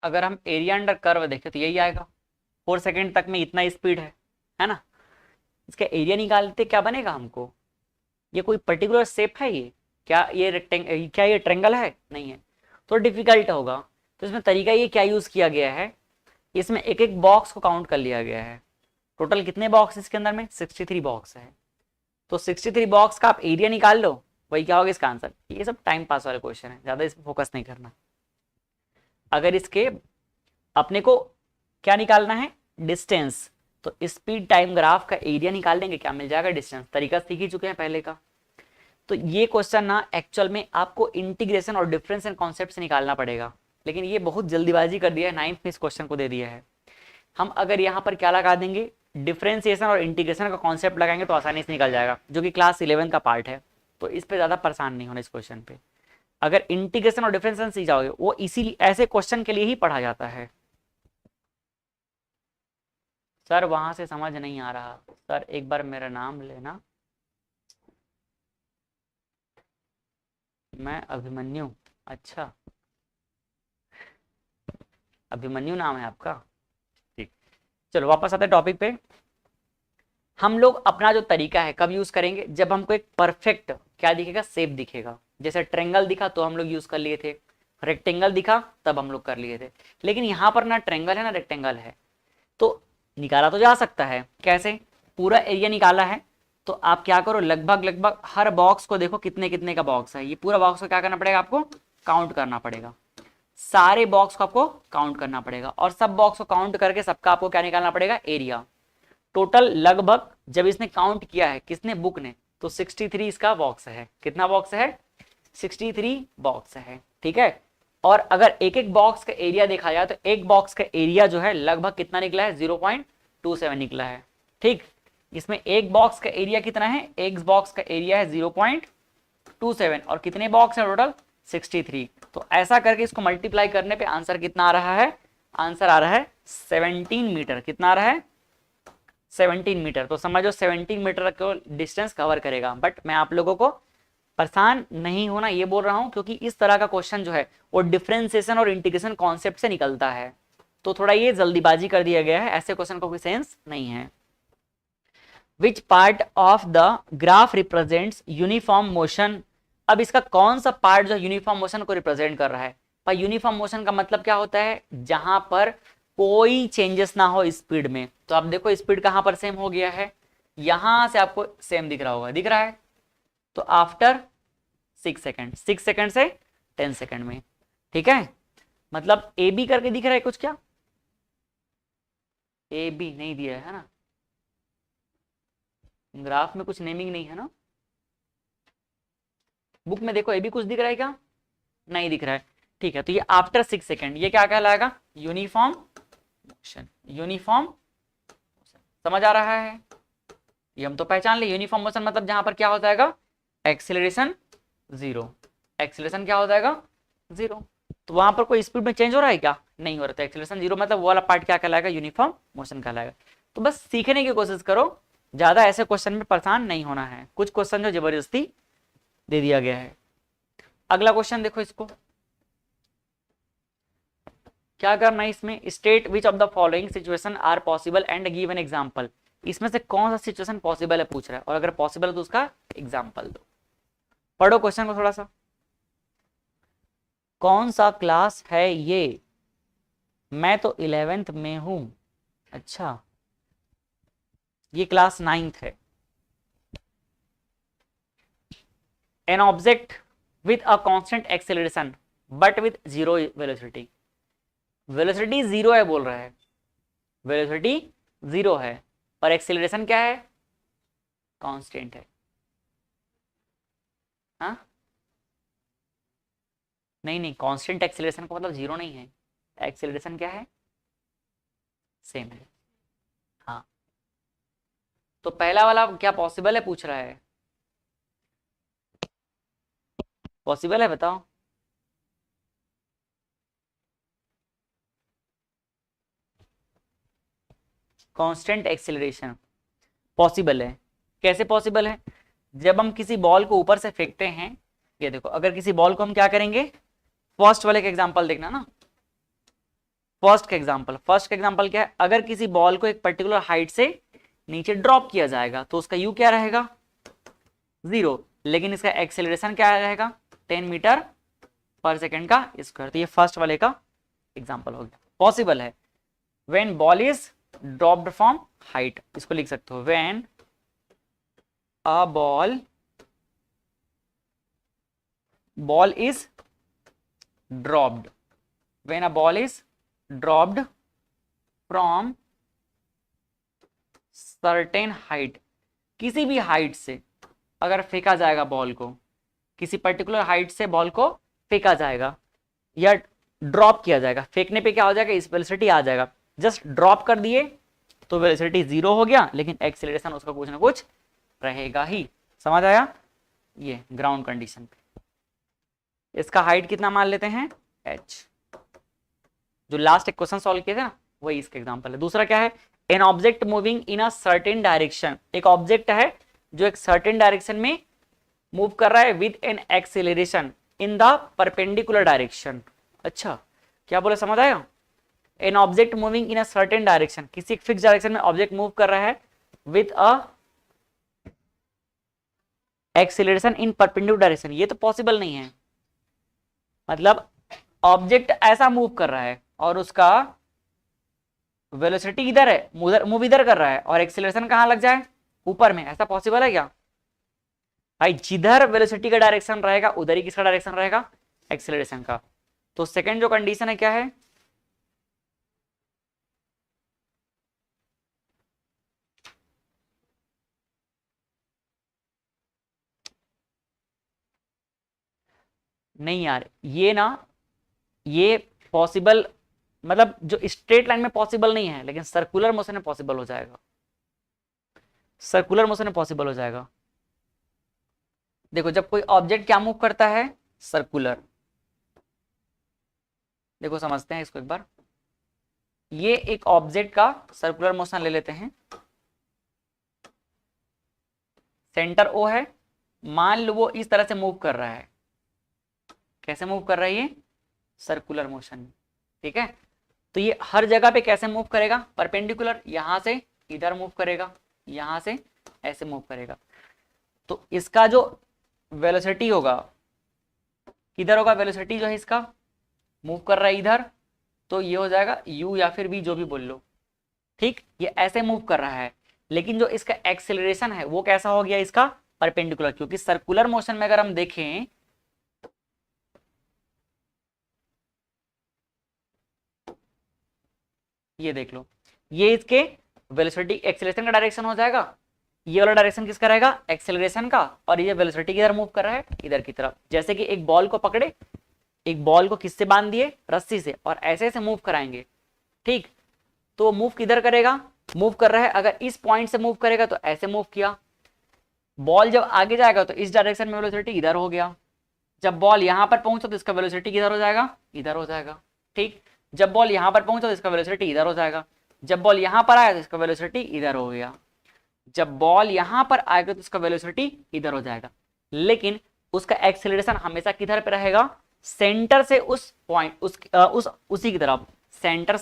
अगर हम एरिया अंडर कर्व देखें तो यही आएगा, 4 सेकेंड तक में इतना स्पीड है ना। इसका एरिया निकालते क्या बनेगा हमको, ये कोई पर्टिकुलर शेप है ये, क्या ये रेक्टेंगल, क्या ये ट्रेंगल है, नहीं है, तो डिफिकल्ट होगा। तो इसमें तरीका ये क्या यूज किया गया है, इसमें एक एक बॉक्स को काउंट कर लिया गया है। टोटल कितने बॉक्स इसके अंदर में, 63 बॉक्स है। तो 63 बॉक्स का आप एरिया निकाल लो, वही क्या होगा इसका आंसर। ये सब टाइम पास वाले क्वेश्चन है, ज्यादा इस पर फोकस नहीं करना। अगर इसके अपने को क्या निकालना है, डिस्टेंस, तो स्पीड टाइम ग्राफ का एरिया निकाल देंगे, क्या मिल जाएगा, डिस्टेंस। तरीका सीख ही चुके हैं पहले का। तो ये क्वेश्चन ना एक्चुअल में आपको इंटीग्रेशन और डिफरेंस एंड कॉन्सेप्ट से निकालना पड़ेगा, लेकिन ये बहुत जल्दीबाजी कर दिया है, 9th में इस क्वेश्चन को दे दिया है। हम अगर यहाँ पर क्या लगा देंगे, डिफरेंशिएशन और इंटीग्रेशन का कॉन्सेप्ट लगाएंगे तो आसानी से निकल जाएगा, जो कि क्लास 11 का पार्ट है। तो इस पे ज्यादा परेशान नहीं होना इस क्वेश्चन पे। अगर इंटीग्रेशन और डिफरेंशिएशन सीख जाओगे, वो इसीलिए ऐसे क्वेश्चन के लिए ही पढ़ा जाता है। सर वहां से समझ नहीं आ रहा, सर एक बार मेरा नाम लेना। मैं अभिमन्यु, अच्छा अभिमन्यु नाम है आपका, ठीक। चलो वापस आते हैं टॉपिक पे। हम लोग अपना जो तरीका है कब यूज करेंगे, जब हमको एक परफेक्ट क्या दिखेगा, शेप दिखेगा। जैसे ट्रेंगल दिखा तो हम लोग यूज कर लिए थे, रेक्टेंगल दिखा तब हम लोग कर लिए थे। लेकिन यहाँ पर ना ट्रेंगल है ना रेक्टेंगल है, तो निकाला तो जा सकता है। कैसे, पूरा एरिया निकाला है तो आप क्या करो, लगभग लगभग हर बॉक्स को देखो कितने कितने का बॉक्स है। ये पूरा बॉक्स को क्या करना पड़ेगा, आपको काउंट करना पड़ेगा। सारे बॉक्स को आपको काउंट करना पड़ेगा, और सब बॉक्स को काउंट करके सबका आपको क्या निकालना पड़ेगा, एरिया। टोटल लगभग जब इसने काउंट किया है, किसने, बुक ने, तो 63 इसका बॉक्स है। कितना बॉक्स है, 63 बॉक्स है, ठीक है। और अगर एक एक बॉक्स का एरिया देखा जाए तो एक बॉक्स का एरिया जो है लगभग कितना निकला है, 0.27 निकला है, ठीक। इसमें एक बॉक्स का एरिया कितना है, एक बॉक्स का एरिया है 0.27, और कितने बॉक्स है टोटल, 63। तो ऐसा करके इसको मल्टीप्लाई करने पे आंसर कितना आ रहा है, आंसर आ रहा है 17 मीटर। कितना आ रहा है, 17 मीटर। तो समझो 17 मीटर को डिस्टेंस कवर करेगा। बट मैं आप लोगों को परेशान नहीं होना ये बोल रहा हूं, क्योंकि इस तरह का क्वेश्चन जो है वो डिफरेंशिएशन और इंटीग्रेशन कॉन्सेप्ट से निकलता है, तो थोड़ा ये जल्दीबाजी कर दिया गया है, ऐसे क्वेश्चन को कोई सेंस नहीं है। Which part of the graph represents uniform motion. अब इसका कौन सा पार्ट जो यूनिफॉर्म मोशन को रिप्रेजेंट कर रहा है। पर यूनिफॉर्म मोशन का मतलब क्या होता है, जहां पर कोई चेंजेस ना हो स्पीड में। तो आप देखो स्पीड कहां पर सेम हो गया है, यहां से आपको सेम दिख रहा होगा, दिख रहा है। तो आफ्टर 6 सेकेंड, 6 सेकेंड से 10 सेकेंड में, ठीक है। मतलब ए बी करके दिख रहा है कुछ, क्या ए बी नहीं दिया है ना, ग्राफ में कुछ नेमिंग नहीं है ना, बुक में देखो ए बी कुछ दिख रहा है क्या, नहीं दिख रहा है, ठीक है। तो ये आफ्टर 6 सेकेंड ये क्या कहलाएगा, यूनिफॉर्म मोशन। यूनिफॉर्म समझ आ रहा है, ये हम तो पहचान ले। यूनिफॉर्म मोशन मतलब जहां पर क्या हो जाएगा, एक्सीलरेशन 0, एक्सीलरेशन क्या हो जाएगा 0। तो वहां पर कोई स्पीड में चेंज हो रहा है क्या, नहीं हो रहा। तो एक्सीलरेशन 0 मतलब वो वाला पार्ट क्या कहलाएगा, यूनिफॉर्म मोशन कहलाएगा। तो बस सीखने की कोशिश करो, ज्यादा ऐसे क्वेश्चन में परेशान नहीं होना है। कुछ क्वेश्चन जो जबरदस्ती दे दिया गया है। अगला क्वेश्चन देखो, इसको क्या करना है, इसमें state which of the following situation are possible and give an example. इसमें से कौन सा सिचुएशन पॉसिबल है पूछ रहा है, और अगर पॉसिबल है तो उसका एग्जांपल दो। पढ़ो क्वेश्चन को थोड़ा सा। कौन सा क्लास है ये, मैं तो 11th में हूं, अच्छा ये क्लास 9th है। An object with a constant acceleration but with 0 velocity. Velocity 0 है बोल रहा है, वेलोसिटी 0 है, और एक्सेलरेशन क्या है, कांस्टेंट है। हाँ नहीं नहीं, कांस्टेंट एक्सेलरेशन का मतलब 0 नहीं है, एक्सेलरेशन क्या है, सेम है। हाँ तो पहला वाला क्या पॉसिबल है पूछ रहा है, पॉसिबल है बताओ। कांस्टेंट एक्सेलरेशन पॉसिबल है। कैसे पॉसिबल है, जब हम किसी बॉल को ऊपर से फेंकते हैं, ये देखो अगर किसी बॉल को हम क्या करेंगे, फर्स्ट वाले का एग्जांपल देखना ना, फर्स्ट का एग्जांपल क्या है, अगर किसी बॉल को एक पर्टिकुलर हाइट से नीचे ड्रॉप किया जाएगा तो उसका यू क्या रहेगा, 0, लेकिन इसका एक्सेलरेशन क्या रहेगा, 10 मीटर पर सेकेंड का स्क्वायर। तो ये फर्स्ट वाले का एग्जांपल हो गया। पॉसिबल है when ball is dropped from height, इसको लिख सकते हो when a ball is dropped, when a ball is dropped from certain height, किसी भी हाइट से अगर फेंका जाएगा बॉल को, किसी पर्टिकुलर हाइट से बॉल को फेंका जाएगा या ड्रॉप किया जाएगा, फेंकने पे क्या हो जाएगा, इस वेलोसिटी आ जाएगा, जस्ट ड्रॉप कर दिए तो वेलोसिटी 0 हो गया, लेकिन एक्सेलरेशन उसका कुछ ना कुछ रहेगा ही। समझ आया, ये ग्राउंड कंडीशन पे इसका हाइट कितना मान लेते हैं, h। जो लास्ट एक क्वेश्चन सॉल्व किया था ना, वही इसका एग्जांपल है। दूसरा क्या है, an object moving in a certain direction, एक ऑब्जेक्ट है जो एक सर्टेन डायरेक्शन में मूव कर रहा है with an acceleration in the perpendicular direction. अच्छा क्या बोला, समझ आया, an object moving in a certain direction, किसी एक फिक्स डायरेक्शन में ऑब्जेक्ट मूव कर रहा है with a acceleration in perpendicular direction, ये तो पॉसिबल नहीं है। मतलब ऑब्जेक्ट ऐसा मूव कर रहा है और उसका वेलोसिटी इधर है, मूव इधर कर रहा है और एक्सेलरेशन कहां लग जाए, ऊपर में, ऐसा पॉसिबल है क्या भाई, जिधर वेलोसिटी का डायरेक्शन रहेगा उधर ही किसका डायरेक्शन रहेगा, एक्सेलरेशन का। तो सेकंड जो कंडीशन है क्या है, नहीं यार ये ना, ये पॉसिबल, मतलब जो स्ट्रेट लाइन में पॉसिबल नहीं है लेकिन सर्कुलर मोशन में पॉसिबल हो जाएगा, सर्कुलर मोशन में पॉसिबल हो जाएगा। देखो जब कोई ऑब्जेक्ट क्या मूव करता है, सर्कुलर, देखो समझते हैं इसको एक बार, ये एक ऑब्जेक्ट का सर्कुलर मोशन ले लेते हैं, सेंटर ओ है, मान लो वो इस तरह से मूव कर रहा है, कैसे मूव कर रहा है ये, सर्कुलर मोशन, ठीक है। तो ये हर जगह पे कैसे मूव करेगा, परपेंडिकुलर, यहां से इधर मूव करेगा, यहां से ऐसे मूव करेगा। तो इसका जो वेलोसिटी होगा, किधर होगा वेलोसिटी जो है इसका, मूव कर रहा है इधर, तो ये हो जाएगा u या फिर v, जो भी बोल लो, ठीक, ये ऐसे मूव कर रहा है, लेकिन जो इसका एक्सेलरेशन है वो कैसा हो गया इसका, परपेंडिकुलर, क्योंकि सर्कुलर मोशन में अगर हम देखें, ये देख लो, ये इसके वेलोसिटी एक्सेलरेशन का डायरेक्शन हो जाएगा, ये वाला डायरेक्शन किसका रहेगा, एक्सेलरेशन का, और ये वेलोसिटी किधर मूव कर रहा है, इधर की तरफ। जैसे कि एक बॉल को पकड़े, एक बॉल को किससे बांध दिए, रस्सी से, और ऐसे ऐसे मूव कराएंगे, ठीक, तो मूव किधर करेगा, मूव कर रहा है, अगर इस पॉइंट से मूव करेगा तो ऐसे मूव किया, बॉल जब आगे जाएगा तो इस डायरेक्शन में वेलोसिटी इधर हो गया, जब बॉल यहां पर पहुंचा तो इसका वेलोसिटी किधर हो जाएगा, इधर हो जाएगा, ठीक, जब बॉल यहां पर पहुंचा तो इसका वेलोसिटी इधर हो जाएगा, जब बॉल यहां पर आया तो इसका वेलोसिटी इधर हो गया, जब बॉल यहां पर आएगा तो इसका वेलोसिटी इधर हो जाएगा, लेकिन उसका एक्सेलरेशन हमेशा किधर पे रहेगा, सेंटर से उस पॉइंट, उसी की तरफ, सेंटर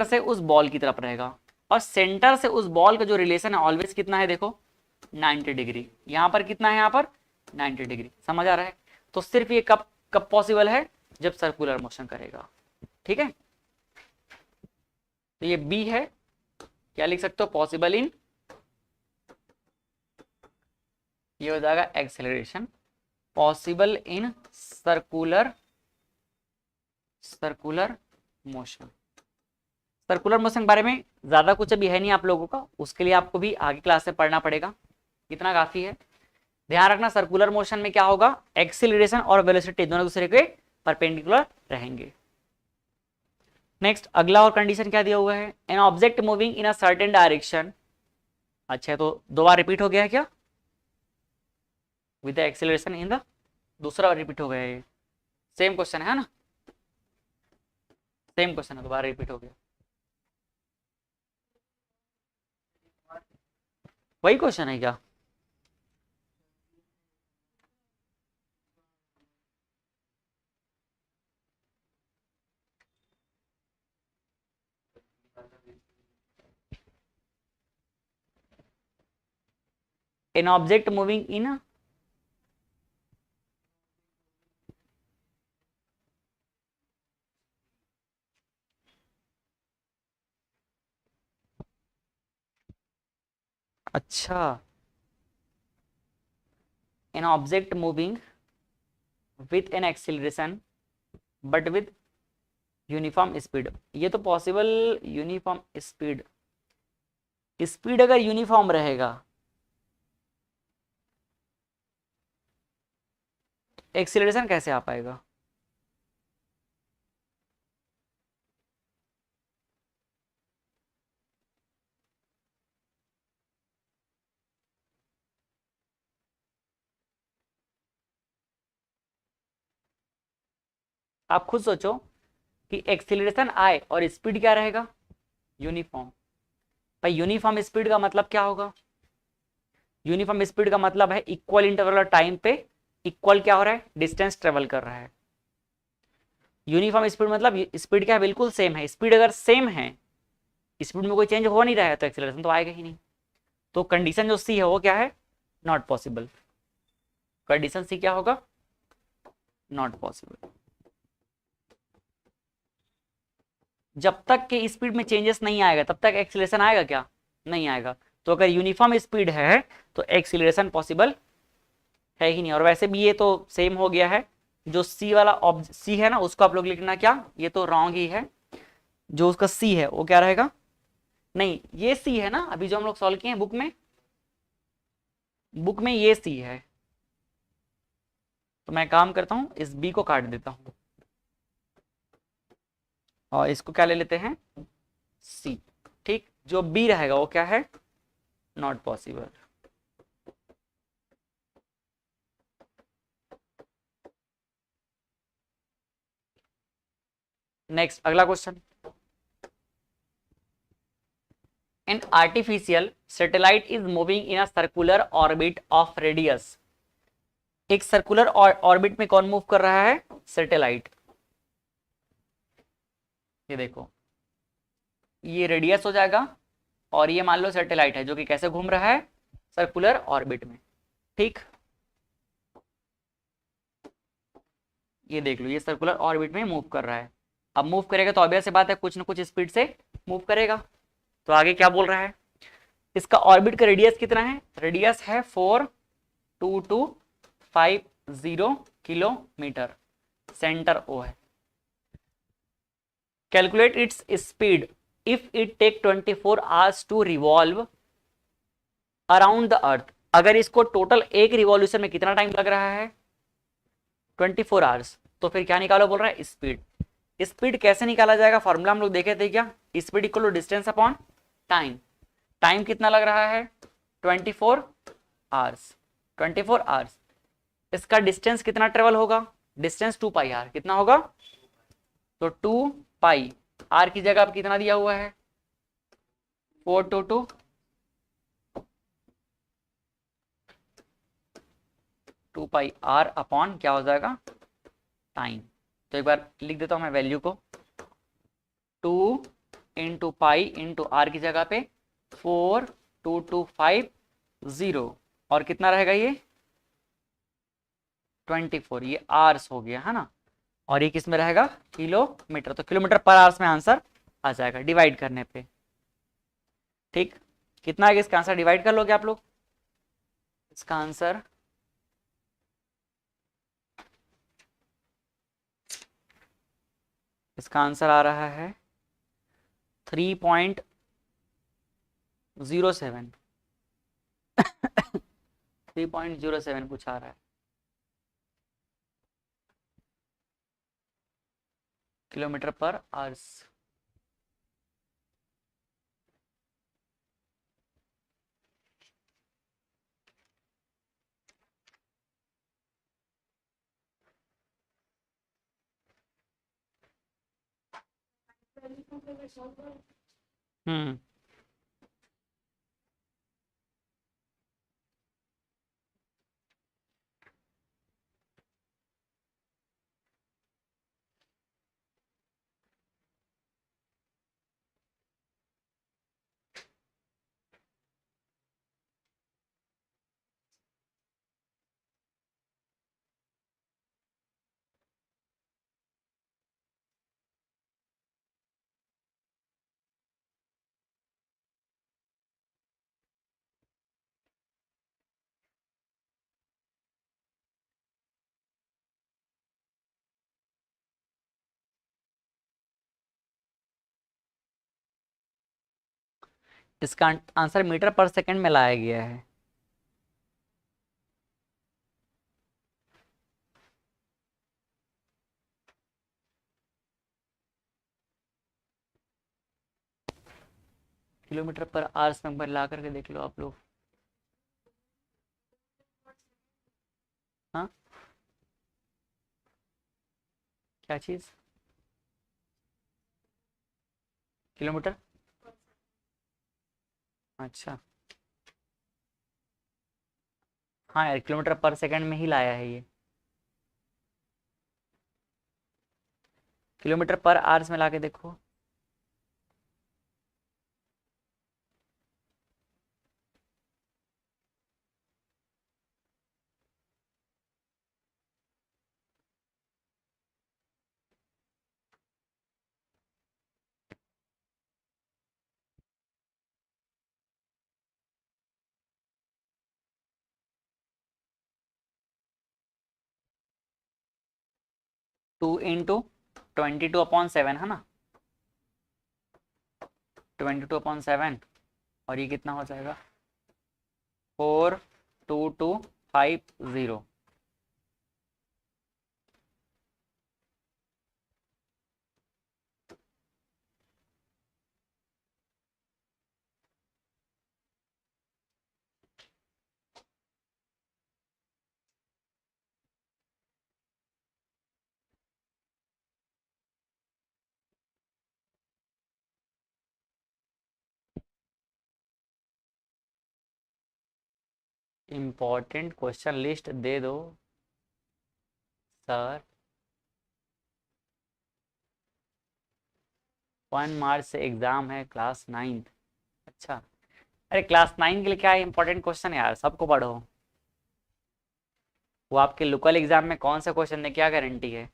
से उस बॉल की तरफ रहेगा, और सेंटर से उस बॉल का जो रिलेशन है ऑलवेज कितना है, देखो 90 डिग्री, यहां पर कितना है, यहां पर 90 डिग्री, समझ आ रहा है। तो सिर्फ ये कब कब पॉसिबल है, जब सर्कुलर मोशन करेगा, ठीक है। तो ये बी है, क्या लिख सकते हो, पॉसिबल इन, ये हो जाएगा acceleration, possible in circular motion. Circular motion के बारे में ज्यादा कुछ अभी है नहीं आप लोगों का, उसके लिए आपको भी आगे क्लास में पढ़ना पड़ेगा, इतना काफी है। ध्यान रखना सर्कुलर मोशन में क्या होगा, एक्सेलरेशन और वेलोसिटी दोनों दूसरे के परपेंडिकुलर रहेंगे। नेक्स्ट अगला और कंडीशन क्या दिया हुआ है, an object moving in a certain direction, अच्छा तो दो बार रिपीट हो गया है क्या, with the acceleration in the, दूसरा बार रिपीट हो गया है, सेम क्वेश्चन है ना, सेम क्वेश्चन है, दोबारा रिपीट हो गया, वही क्वेश्चन है क्या, एन ऑब्जेक्ट मूविंग इन, अच्छा, an object moving with an acceleration but with uniform speed, ये तो पॉसिबल, यूनिफॉर्म स्पीड, स्पीड अगर यूनिफॉर्म रहेगा, एक्सिलरेशन कैसे आ पाएगा? आप खुद सोचो कि एक्सिलरेशन आए और स्पीड क्या रहेगा? यूनिफॉर्म। भाई यूनिफॉर्म स्पीड का मतलब क्या होगा? यूनिफॉर्म स्पीड का मतलब है इक्वल इंटरवल टाइम पे इक्वल क्या हो रहा है, डिस्टेंस ट्रेवल कर रहा है। यूनिफॉर्म स्पीड मतलब स्पीड क्या है, बिल्कुल सेम है। स्पीड अगर सेम है, स्पीड में कोई चेंज हो नहीं रहा है, तो एक्सेलरेशन तो आएगा ही नहीं। तो कंडीशन जो सी है वो क्या है, नॉट पॉसिबल। कंडीशन सी क्या होगा, नॉट पॉसिबल। जब तक के स्पीड में चेंजेस नहीं आएगा तब तक एक्सीलरेशन आएगा क्या, नहीं आएगा। तो अगर यूनिफॉर्म स्पीड है तो एक्सीलरेशन पॉसिबल है ही नहीं। और वैसे भी ये तो सेम हो गया है, जो सी वाला सी है ना, उसको आप लोग लिखना क्या, ये तो रॉन्ग ही है। जो उसका सी है वो क्या रहेगा, नहीं ये सी है ना, अभी जो हम लोग सॉल्व किए हैं बुक में, बुक में ये सी है। तो मैं काम करता हूं, इस बी को काट देता हूं और इसको क्या ले लेते हैं, सी। ठीक, जो बी रहेगा वो क्या है, नॉट पॉसिबल। नेक्स्ट अगला question, an artificial satellite is moving in a circular orbit of radius. एक सर्कुलर ऑर्बिट में कौन मूव कर रहा है, सैटेलाइट। ये देखो, ये रेडियस हो जाएगा और ये मान लो सैटेलाइट है जो कि कैसे घूम रहा है, सर्कुलर ऑर्बिट में। ठीक, ये देख लो, ये सर्कुलर ऑर्बिट में मूव कर रहा है। अब मूव करेगा तो ऑब्वियस सी बात है कुछ ना कुछ स्पीड से मूव करेगा। तो आगे क्या बोल रहा है, इसका ऑर्बिट का रेडियस कितना है, रेडियस है 4250 किलोमीटर, सेंटर ओ है। Calculate its speed if it take 24 hours to revolve around the earth. अगर इसको टोटल एक रिवॉल्यूशन में कितना टाइम लग रहा है, 24 आवर्स, तो फिर क्या निकालो बोल रहा है, स्पीड। स्पीड कैसे निकाला जाएगा, फॉर्मूला हम लोग देखे थे क्या, speed equal to distance upon time. Time कितना लग रहा है, 24 आवर्स, 24 आवर्स। इसका डिस्टेंस कितना ट्रेवल होगा, डिस्टेंस 2 पाई आर, कितना होगा, तो 2 पाई आर की जगह अब कितना दिया हुआ है, 422 2 पाई आर अपॉन क्या हो जाएगा, टाइम। तो एक बार लिख देता हूं मैं वैल्यू को, 2 इंटू पाई इंटू आर की जगह पे 42250 और कितना रहेगा ये 24, ये आवर्स हो गया है ना। और ये किस में रहेगा, किलोमीटर, तो किलोमीटर पर आवर्स में आंसर आ जाएगा डिवाइड करने पे। ठीक, कितना है इसका आंसर, डिवाइड कर लोगे आप लोग, इसका आंसर इसका आंसर आ रहा है 3.07 3.07 कुछ आ रहा है किलोमीटर पर आवर्स। हम्म, इसका आंसर मीटर पर सेकंड में लाया गया है। किलोमीटर पर आवर्स में एक बार ला करके देख लो आप लोग। हाँ, क्या चीज? किलोमीटर, अच्छा। हाँ यार, किलोमीटर पर सेकंड में ही लाया है ये। किलोमीटर पर आवर्स में ला के देखो। टू इंटू 22/7 है ना, 22/7। और ये कितना हो जाएगा? 42250। इम्पोर्टेंट क्वेश्चन लिस्ट दे दो सर। 1 मार्च से एग्जाम है, क्लास 9। अच्छा, अरे क्लास 9 के लिए क्या इंपॉर्टेंट क्वेश्चन है यार, सबको पढ़ो। वो आपके लोकल एग्जाम में कौन सा क्वेश्चन है, क्या गारंटी है?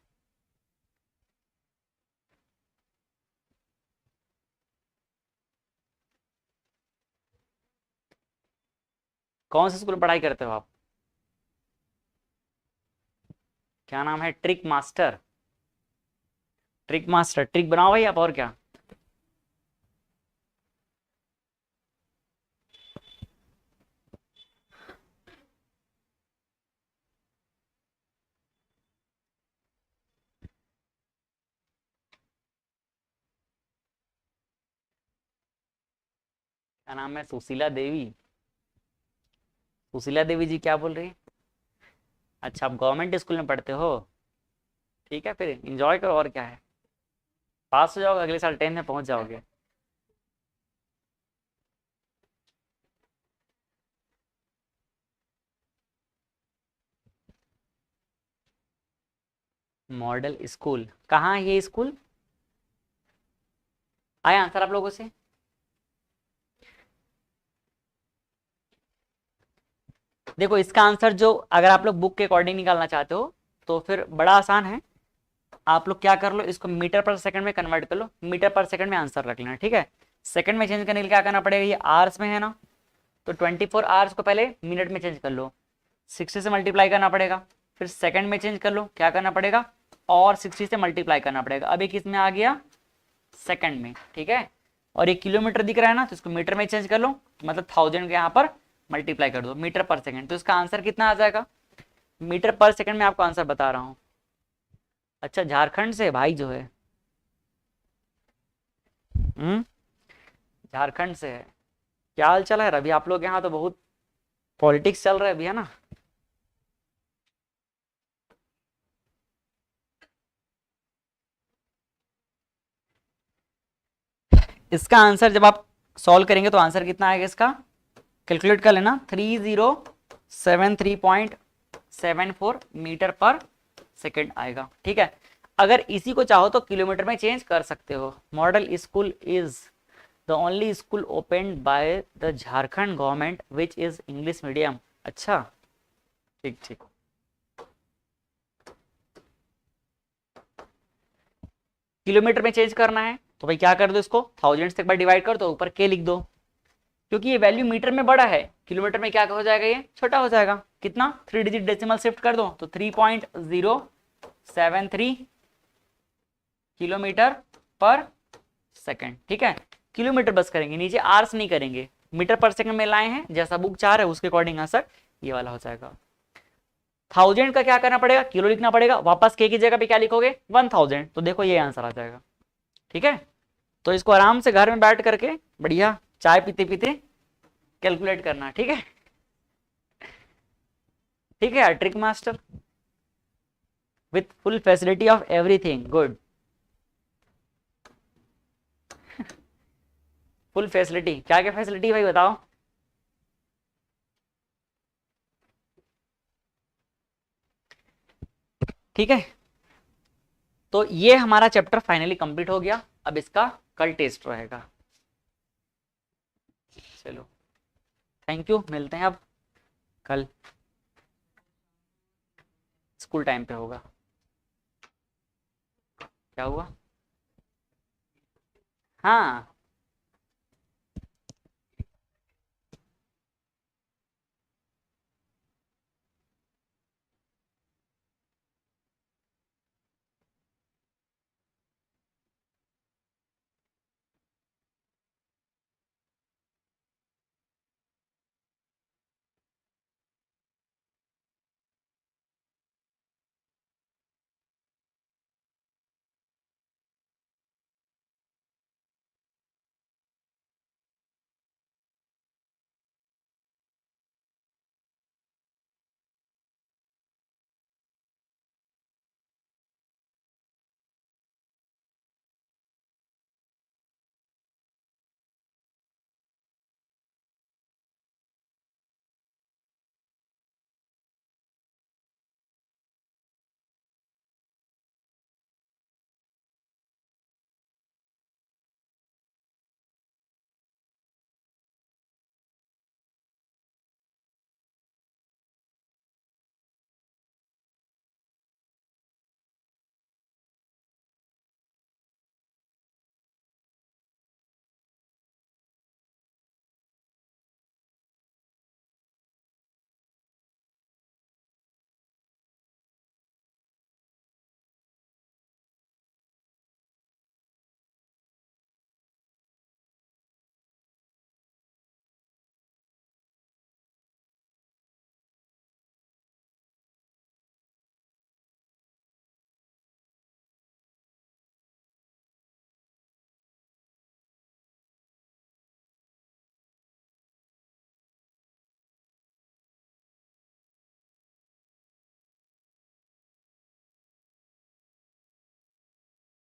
कौन से स्कूल में पढ़ाई करते हो आप? क्या नाम है? Trick master. Trick master, trick बनाओ भाई आप, और क्या। क्या नाम है? सुशीला देवी। सुशीला देवी जी क्या बोल रही है? अच्छा, आप गवर्नमेंट स्कूल में पढ़ते हो? ठीक है, फिर एंजॉय करो, और क्या है। पास हो जाओगे, अगले साल 10 में पहुंच जाओगे। मॉडल स्कूल कहाँ है ये स्कूल? आया आंसर आप लोगों से? देखो, इसका आंसर जो अगर आप लोग बुक के अकॉर्डिंग निकालना चाहते हो तो फिर बड़ा आसान है। आप लोग क्या कर लो, इसको मीटर पर सेकंड में कन्वर्ट कर लो, मीटर पर सेकंड में आंसर रख लेना, ठीक है। सेकंड में चेंज करने के लिए क्या करना पड़ेगा, ये आवर्स में है ना, तो 24 आवर्स को पहले मिनट में चेंज कर लो, 60 से मल्टीप्लाई करना पड़ेगा। फिर सेकंड में चेंज कर लो, क्या करना पड़ेगा, और 60 से मल्टीप्लाई करना पड़ेगा। अब ये किस में आ गया? सेकंड में, ठीक है। और ये किलोमीटर दिख रहा है ना, तो इसको मीटर में चेंज कर लो, मतलब 1000 के यहाँ पर मल्टीप्लाई कर दो मीटर पर सेकंड, तो इसका आंसर कितना आ जाएगा? मीटर पर सेकंड में आपको आंसर बता रहा हूँ। अच्छा, झारखंड से भाई जो है, झारखंड से है। क्या हाल चल है अभी आप लोग यहाँ? तो बहुत पॉलिटिक्स चल रहा है अभी, है ना। इसका आंसर जब आप सॉल्व करेंगे तो आंसर कितना आएगा इसका, कैलकुलेट कर लेना, 3073.74 मीटर पर सेकेंड आएगा, ठीक है। अगर इसी को चाहो तो किलोमीटर में चेंज कर सकते हो। Model school is the only school open by the Jharkhand government which is English medium. अच्छा, ठीक ठीक। किलोमीटर में चेंज करना है तो भाई क्या कर दो, इसको 1000 से एक बार डिवाइड कर दो, ऊपर के लिख दो, क्योंकि ये वैल्यू मीटर में बड़ा है, किलोमीटर में क्या हो जाएगा, ये छोटा हो जाएगा। कितना? 3 डिजिट डेसिमल शिफ्ट कर दो, तो 3.073 किलोमीटर पर सेकंड, ठीक है। किलोमीटर बस करेंगे, नीचे आर्स नहीं करेंगे, मीटर पर सेकंड में लाए हैं, जैसा बुक 4 है उसके अकॉर्डिंग आंसर ये वाला हो जाएगा। 1000 का क्या करना पड़ेगा, किलो लिखना पड़ेगा, वापस के की जगह पे क्या लिखोगे 1000, तो देखो ये आंसर आ जाएगा। ठीक है, तो इसको आराम से घर में बैठ करके बढ़िया चाय पीते पीते कैलकुलेट करना। ठीक है, ठीक है यार, trick master with full facility of everything, good, full facility, क्या क्या फैसिलिटी भाई बताओ। ठीक है, तो ये हमारा चैप्टर फाइनली कंप्लीट हो गया, अब इसका कल टेस्ट रहेगा। चलो थैंक यू, मिलते हैं अब कल, स्कूल टाइम पे होगा। क्या हुआ? हाँ